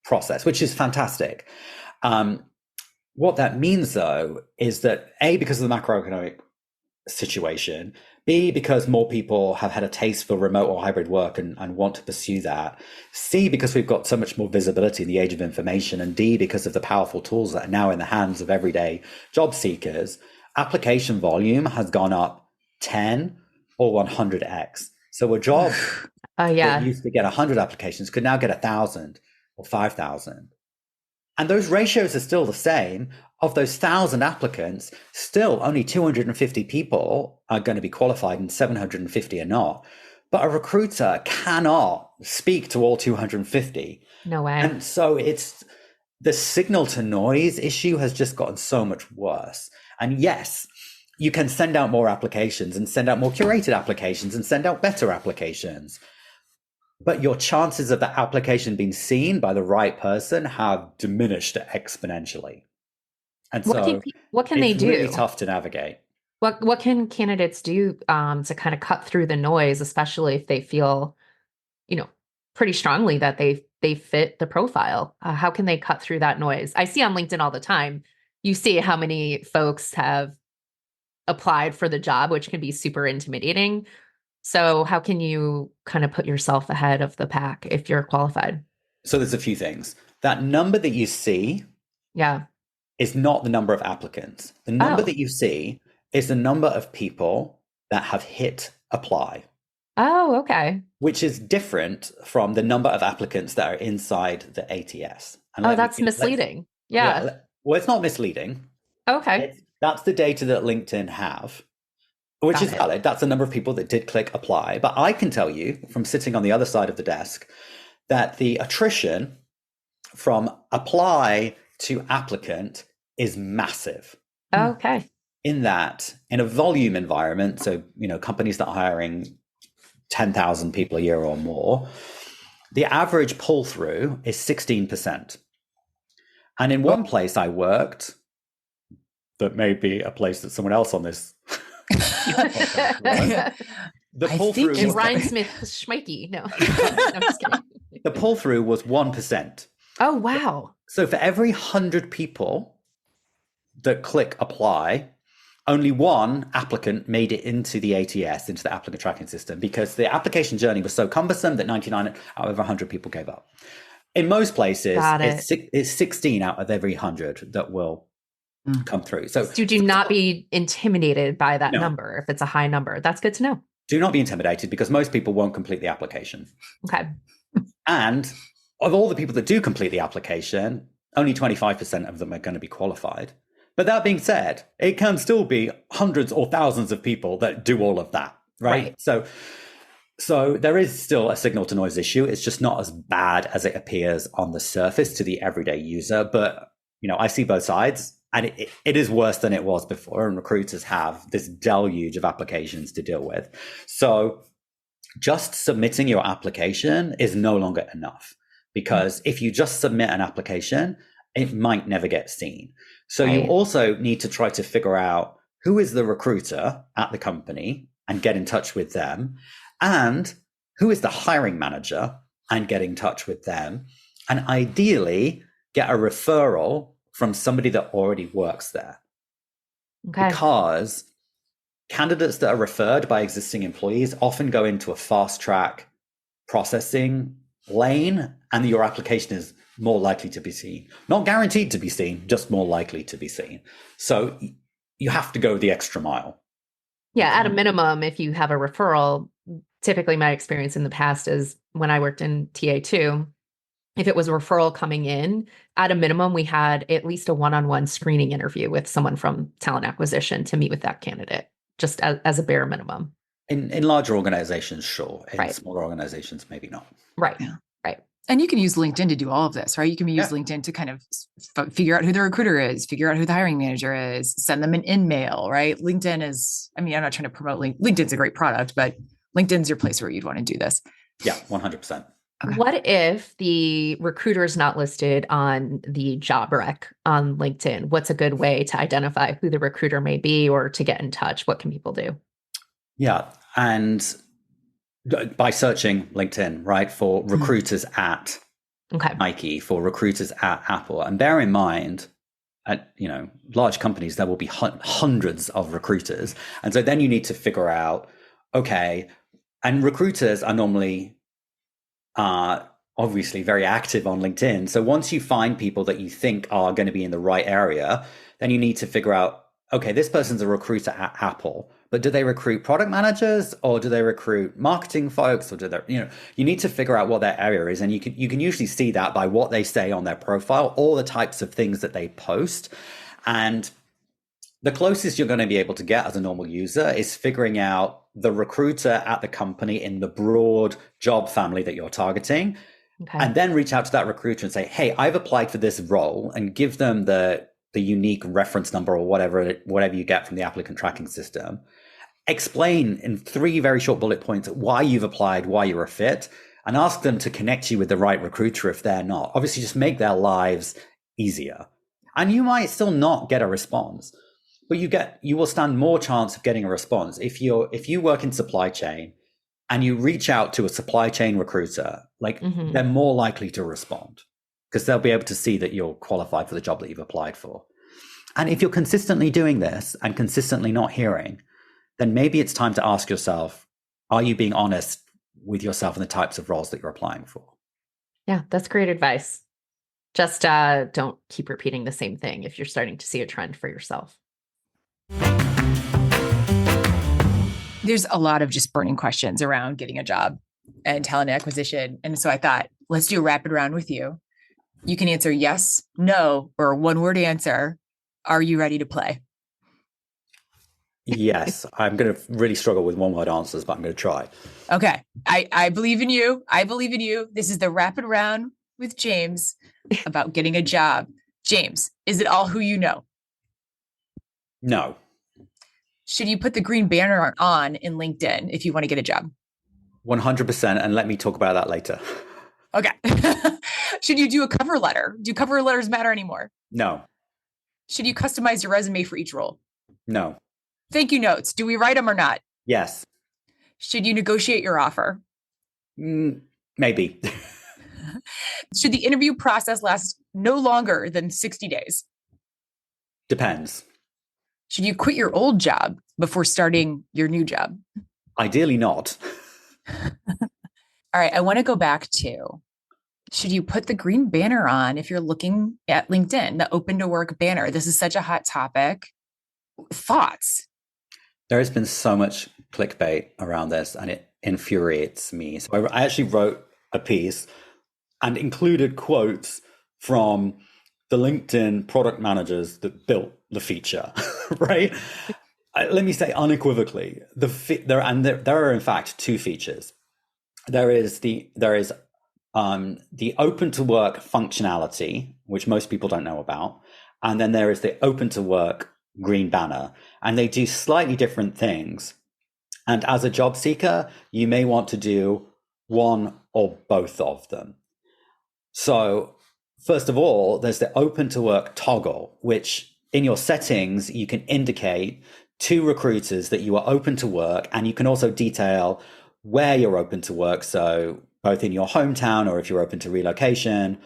process, which is fantastic. What that means, though, is that A, because of the macroeconomic situation, B, because more people have had a taste for remote or hybrid work and want to pursue that, C, because we've got so much more visibility in the age of information, and D, because of the powerful tools that are now in the hands of everyday job seekers, application volume has gone up 10 or 100x. So a job that used to get 100 applications could now get 1,000 or 5,000. And those ratios are still the same. Of those 1,000 applicants, still only 250 people are going to be qualified and 750 are not. But a recruiter cannot speak to all 250. No way. And so it's the signal to noise issue has just gotten so much worse. And yes, you can send out more applications and send out more curated applications and send out better applications, but your chances of the application being seen by the right person have diminished exponentially. And what can they do? It's really tough to navigate. What can candidates do to kind of cut through the noise, especially if they feel, pretty strongly that they fit the profile? How can they cut through that noise? I see on LinkedIn all the time, you see how many folks have applied for the job, which can be super intimidating. So how can you kind of put yourself ahead of the pack if you're qualified? So there's a few things. That number that you see is not the number of applicants. The number that you see is the number of people that have hit apply. Oh, okay. Which is different from the number of applicants that are inside the ATS. And that's misleading. Yeah. Well, it's not misleading. Okay. That's the data that LinkedIn have, which is valid. That's the number of people that did click apply. But I can tell you from sitting on the other side of the desk that the attrition from apply to applicant is massive. Okay. In that, in a volume environment, so, companies that are hiring 10,000 people a year or more, the average pull through is 16%. And in one place I worked, that may be a place that someone else on this the pull through it rhymes with Schmeiki. No, I'm just kidding. The pull through was 1%. Oh, wow. So for every 100 people that click apply, only one applicant made it into the ATS, into the applicant tracking system, because the application journey was so cumbersome that 99 out of 100 people gave up. In most places, it's 16 out of every 100 that will come through. So do not be intimidated by that number if it's a high number. That's good to know. Do not be intimidated, because most people won't complete the application. Okay. And of all the people that do complete the application, only 25% of them are going to be qualified. But that being said, it can still be hundreds or thousands of people that do all of that, right? So there is still a signal to noise issue. It's just not as bad as it appears on the surface to the everyday user. But, I see both sides, and it is worse than it was before. And recruiters have this deluge of applications to deal with. So just submitting your application is no longer enough, because if you just submit an application, it might never get seen. So you also need to try to figure out who is the recruiter at the company and get in touch with them, and who is the hiring manager and get in touch with them, and ideally get a referral from somebody that already works there. Okay. Because candidates that are referred by existing employees often go into a fast track processing lane, and your application is more likely to be seen. Not guaranteed to be seen, just more likely to be seen. So you have to go the extra mile. Yeah, at a minimum, if you have a referral, typically my experience in the past is when I worked in TA2, if it was a referral coming in, at a minimum, we had at least a one-on-one screening interview with someone from talent acquisition to meet with that candidate, just as a bare minimum. In larger organizations, sure. In smaller organizations, maybe not. Right. Yeah. Right. And you can use LinkedIn to do all of this, right? You can use LinkedIn to kind of figure out who the recruiter is, figure out who the hiring manager is, send them an in-mail, right? LinkedIn is, I'm not trying to promote LinkedIn's a great product, but LinkedIn's your place where you'd want to do this. Yeah, 100%. Okay. What if the recruiter is not listed on the job rec on LinkedIn? What's a good way to identify who the recruiter may be or to get in touch? What can people do? Yeah. And by searching LinkedIn, right, for recruiters at Nike, for recruiters at Apple. And bear in mind, at large companies, there will be hundreds of recruiters. And so then you need to figure out, okay, and recruiters are normally obviously very active on LinkedIn. So once you find people that you think are going to be in the right area, then you need to figure out, okay, this person's a recruiter at Apple, but do they recruit product managers, or do they recruit marketing folks, or do they, you need to figure out what their area is. And you can usually see that by what they say on their profile, all the types of things that they post. And the closest you're going to be able to get as a normal user is figuring out the recruiter at the company in the broad job family that you're targeting. Okay. And then reach out to that recruiter and say, hey, I've applied for this role, and give them the unique reference number or whatever you get from the applicant tracking system. Explain in 3 very short bullet points why you've applied, why you're a fit, and ask them to connect you with the right recruiter if they're not. Obviously, just make their lives easier. And you might still not get a response, but you will stand more chance of getting a response if you work in supply chain and you reach out to a supply chain recruiter. They're more likely to respond, because they'll be able to see that you're qualified for the job that you've applied for. And if you're consistently doing this and consistently not hearing, then maybe it's time to ask yourself, are you being honest with yourself and the types of roles that you're applying for? Yeah, that's great advice. Just don't keep repeating the same thing if you're starting to see a trend for yourself. There's a lot of just burning questions around getting a job and talent acquisition. And so I thought, let's do a rapid round with you. You can answer yes, no, or one word answer. Are you ready to play? Yes, I'm going to really struggle with one word answers, but I'm going to try. Okay. I believe in you. I believe in you. This is the rapid round with James about getting a job. James, is it all who you know? No. Should you put the green banner on in LinkedIn if you want to get a job? 100%. And let me talk about that later. Okay. Should you do a cover letter? Do cover letters matter anymore? No. Should you customize your resume for each role? No. Thank you notes. Do we write them or not? Yes. Should you negotiate your offer? Maybe. Should the interview process last no longer than 60 days? Depends. Should you quit your old job before starting your new job? Ideally not. All right. I want to go back to, should you put the green banner on if you're looking at LinkedIn, the open to work banner? This is such a hot topic. Thoughts? There has been so much clickbait around this and it infuriates me. So I actually wrote a piece and included quotes from the LinkedIn product managers that built the feature, right? Let me say unequivocally, there are in fact two features. There is the open to work functionality, which most people don't know about, and then there is the open to work green banner, and they do slightly different things. And as a job seeker, you may want to do one or both of them. So first of all, there's the open to work toggle, which in your settings, you can indicate to recruiters that you are open to work, and you can also detail where you're open to work. So both in your hometown or if you're open to relocation,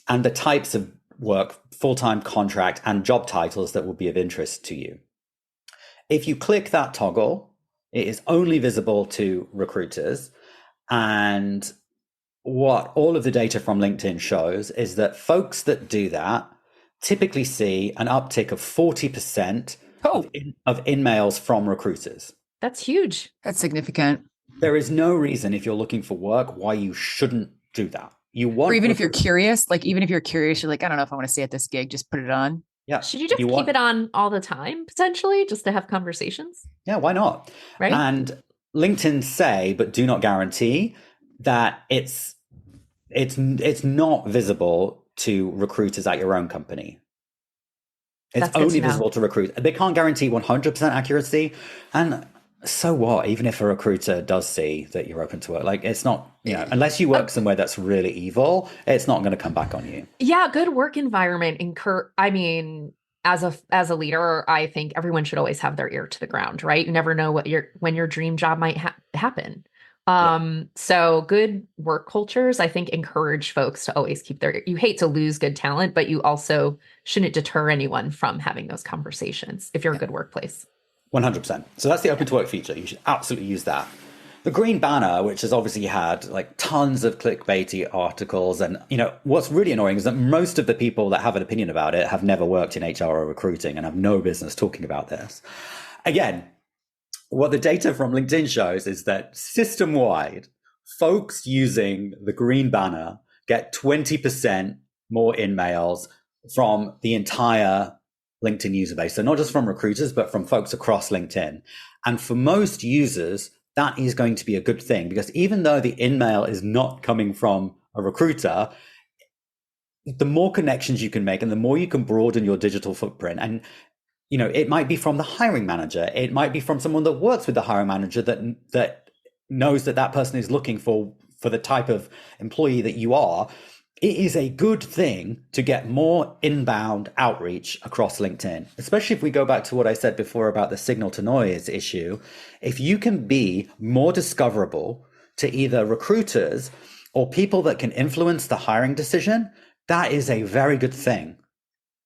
and the types of work, full-time contract and job titles that will be of interest to you. If you click that toggle, it is only visible to recruiters. And what all of the data from LinkedIn shows is that folks that do that typically see an uptick of 40% of in-mails from recruiters. That's huge. That's significant. There is no reason if you're looking for work why you shouldn't do that. Or even if you're curious, you're like, I don't know if I want to stay at this gig, just put it on. Yeah. Should you just keep it on all the time, potentially, just to have conversations? Yeah, why not? Right. And LinkedIn say, but do not guarantee that it's not visible to recruiters at your own company. It's only visible to recruiters. They can't guarantee 100% accuracy. And so what? Even if a recruiter does see that you're open to work, it's not, unless you work somewhere that's really evil, it's not going to come back on you. Yeah, good work environment. As a leader, I think everyone should always have their ear to the ground, right? You never know when your dream job might happen. So good work cultures, I think, encourage folks to always keep you hate to lose good talent, but you also shouldn't deter anyone from having those conversations if you're a good workplace. 100%. So that's the open to work feature. You should absolutely use that. The green banner, which has obviously had tons of clickbaity articles. And, what's really annoying is that most of the people that have an opinion about it have never worked in HR or recruiting and have no business talking about this. Again, what the data from LinkedIn shows is that system-wide, folks using the green banner get 20% more in-mails from the entire LinkedIn user base. So not just from recruiters, but from folks across LinkedIn. And for most users, that is going to be a good thing, because even though the in-mail is not coming from a recruiter, the more connections you can make and the more you can broaden your digital footprint. And it might be from the hiring manager. It might be from someone that works with the hiring manager that knows that person is looking for the type of employee that you are. It is a good thing to get more inbound outreach across LinkedIn, especially if we go back to what I said before about the signal to noise issue. If you can be more discoverable to either recruiters or people that can influence the hiring decision, that is a very good thing.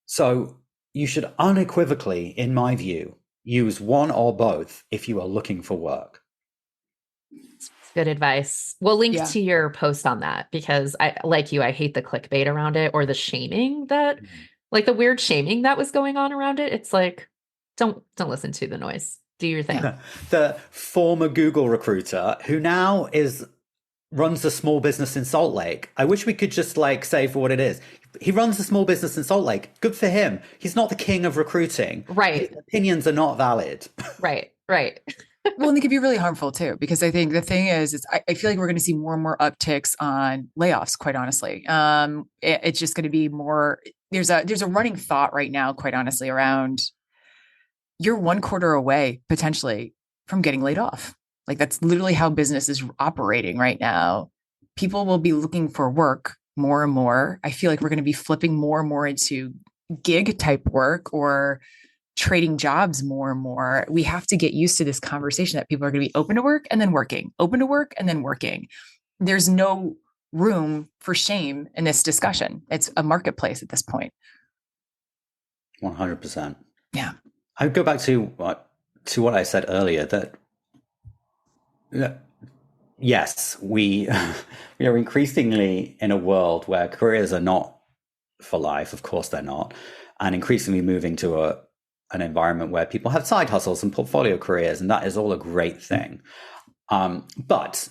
So you should unequivocally, in my view, use one or both if you are looking for work. Good advice. We'll link to your post on that, because I hate the clickbait around it, or the shaming the weird shaming that was going on around it. It's don't listen to the noise. Do your thing. The former Google recruiter who now runs a small business in Salt Lake. I wish we could just like say for what it is. He runs a small business in Salt Lake. Good for him. He's not the king of recruiting. Right. His opinions are not valid. Right. Well, and they can be really harmful too, because I think the thing is I feel like we're going to see more and more upticks on layoffs, quite honestly. It's just going to be more, there's a running thought right now, quite honestly, around you're 1 quarter away potentially from getting laid off. Like that's literally how business is operating right now. People will be looking for work more and more. I feel like we're going to be flipping more and more into gig type work or trading jobs more and more. We have to get used to this conversation that people are going to be open to work and then working, open to work and then working. There's no room for shame in this discussion. It's a marketplace at this point. 100%. Yeah. I would go back to what I said earlier, that yes, we are increasingly in a world where careers are not for life. Of course they're not. And increasingly moving to an environment where people have side hustles and portfolio careers, and that is all a great thing. But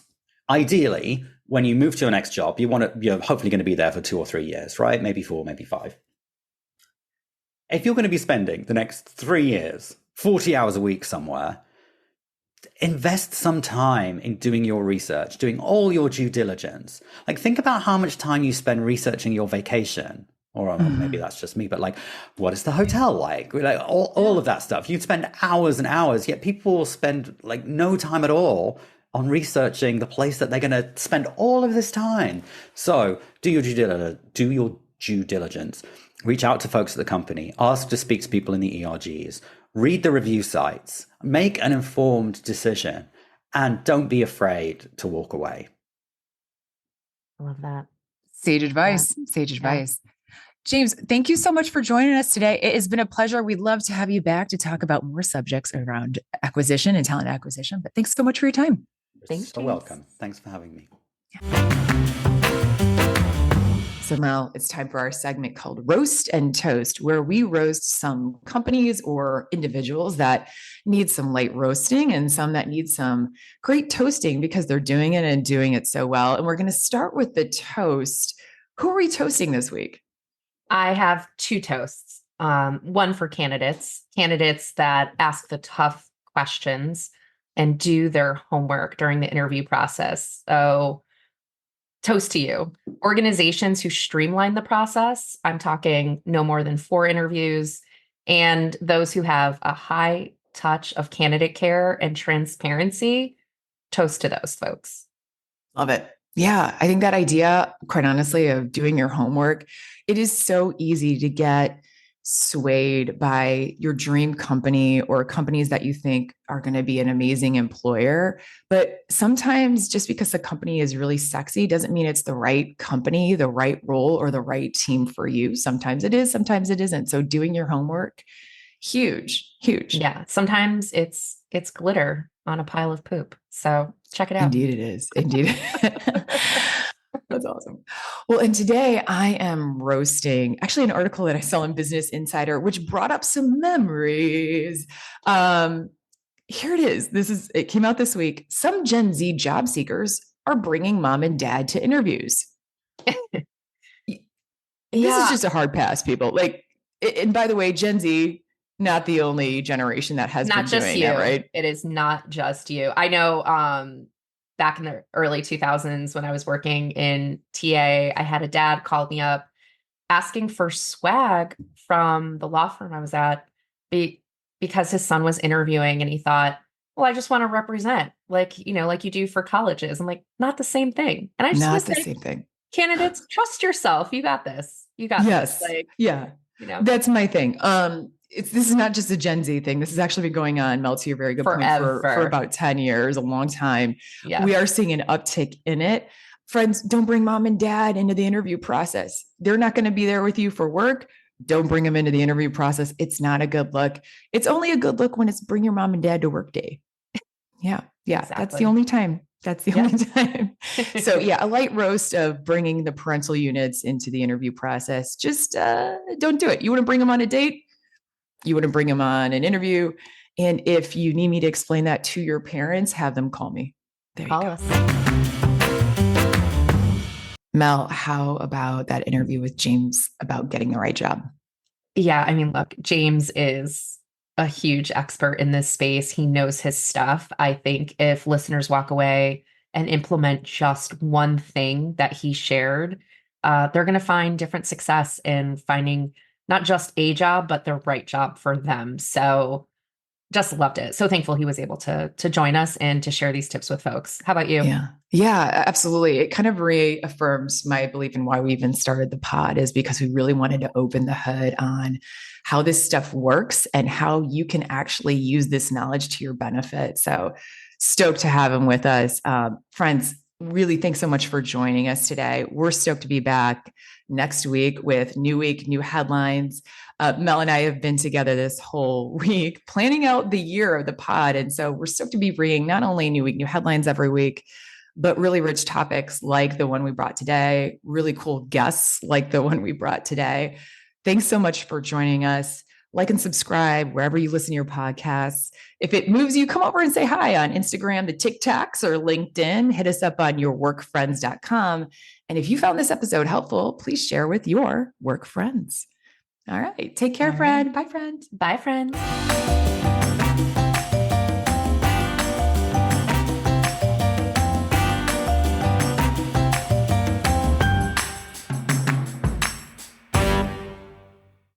ideally, when you move to your next job, you're hopefully going to be there for 2 or 3 years, right? Maybe 4, maybe 5. If you're going to be spending the next 3 years, 40 hours a week somewhere, invest some time in doing your research, doing all your due diligence. Like think about how much time you spend researching your vacation. Or maybe that's just me, but like, what is the hotel like? Like all of that stuff. You'd spend hours and hours, yet people will spend like no time at all on researching the place that they're going to spend all of this time. So do your due diligence. Reach out to folks at the company. Ask to speak to people in the ERGs. Read the review sites. Make an informed decision. And don't be afraid to walk away. I love that. Sage advice. Yeah. Sage advice. James, thank you so much for joining us today. It has been a pleasure. We'd love to have you back to talk about more subjects around acquisition and talent acquisition. But thanks so much for your time. Thanks. You're welcome. Thanks for having me. So Mel, it's time for our segment called Roast and Toast, where we roast some companies or individuals that need some light roasting and some that need some great toasting because they're doing it and doing it so well. And we're going to start with the toast. Who are we toasting this week? I have 2 toasts. One for candidates that ask the tough questions and do their homework during the interview process. So toast to you. Organizations who streamline the process, I'm talking no more than 4 interviews, and those who have a high touch of candidate care and transparency, toast to those folks. Love it. Yeah, I think that idea, quite honestly, of doing your homework, it is so easy to get swayed by your dream company or companies that you think are going to be an amazing employer. But sometimes just because the company is really sexy doesn't mean it's the right company, the right role, or the right team for you. Sometimes it is, sometimes it isn't. So doing your homework, huge. Yeah, sometimes it's glitter on a pile of poop. So check it out. Indeed it is. Indeed. That's awesome. Well, and today I am roasting actually an article that I saw in Business Insider, which brought up some memories. Here it is. It came out this week. Some Gen Z job seekers are bringing mom and dad to interviews. This is just a hard pass, people. Like, and by the way, Gen Z, not the only generation that has not been just doing you, that, right? It is not just you. I know back in the early 2000s when I was working in TA, I had a dad call me up asking for swag from the law firm I was at because his son was interviewing and he thought, well, I just want to represent like you do for colleges. I'm like, not the same thing. And I just not the same thing. Candidates, trust yourself. You got this. Yes. Like, yeah. That's my thing. This is not just a Gen Z thing. This has actually been going on, Mel, to your very good point, for about 10 years, a long time. Yeah. We are seeing an uptick in it. Friends, don't bring mom and dad into the interview process. They're not going to be there with you for work. Don't bring them into the interview process. It's not a good look. It's only a good look when it's bring your mom and dad to work day. Yeah. Exactly. That's the only time. Only time. So a light roast of bringing the parental units into the interview process. Just don't do it. You want to bring them on a date? You want to bring them on an interview? And if you need me to explain that to your parents, have them call me. There you Call go. us. Mel, how about that interview with James about getting the right job? Yeah, I mean, look, James is a huge expert in this space. He knows his stuff. I think if listeners walk away and implement just one thing that he shared, they're going to find different success in finding not just a job, but the right job for them. So just loved it. So thankful he was able to join us and to share these tips with folks. How about you? Yeah, absolutely. It kind of reaffirms my belief in why we even started the pod, is because we really wanted to open the hood on how this stuff works and how you can actually use this knowledge to your benefit. So stoked to have him with us. Friends, really thanks so much for joining us today. We're stoked to be back next week with new week, new headlines. Mel and I have been together this whole week planning out the year of the pod. And so we're stoked to be bringing not only new week, new headlines every week, but really rich topics like the one we brought today, really cool guests like the one we brought today. Thanks so much for joining us. Like and subscribe wherever you listen to your podcasts. If it moves you, come over and say hi on Instagram, the TikToks, or LinkedIn. Hit us up on yourworkfriends.com. And if you found this episode helpful, please share with your work friends. All right. Take care, friend. Bye, friend. Bye, friends.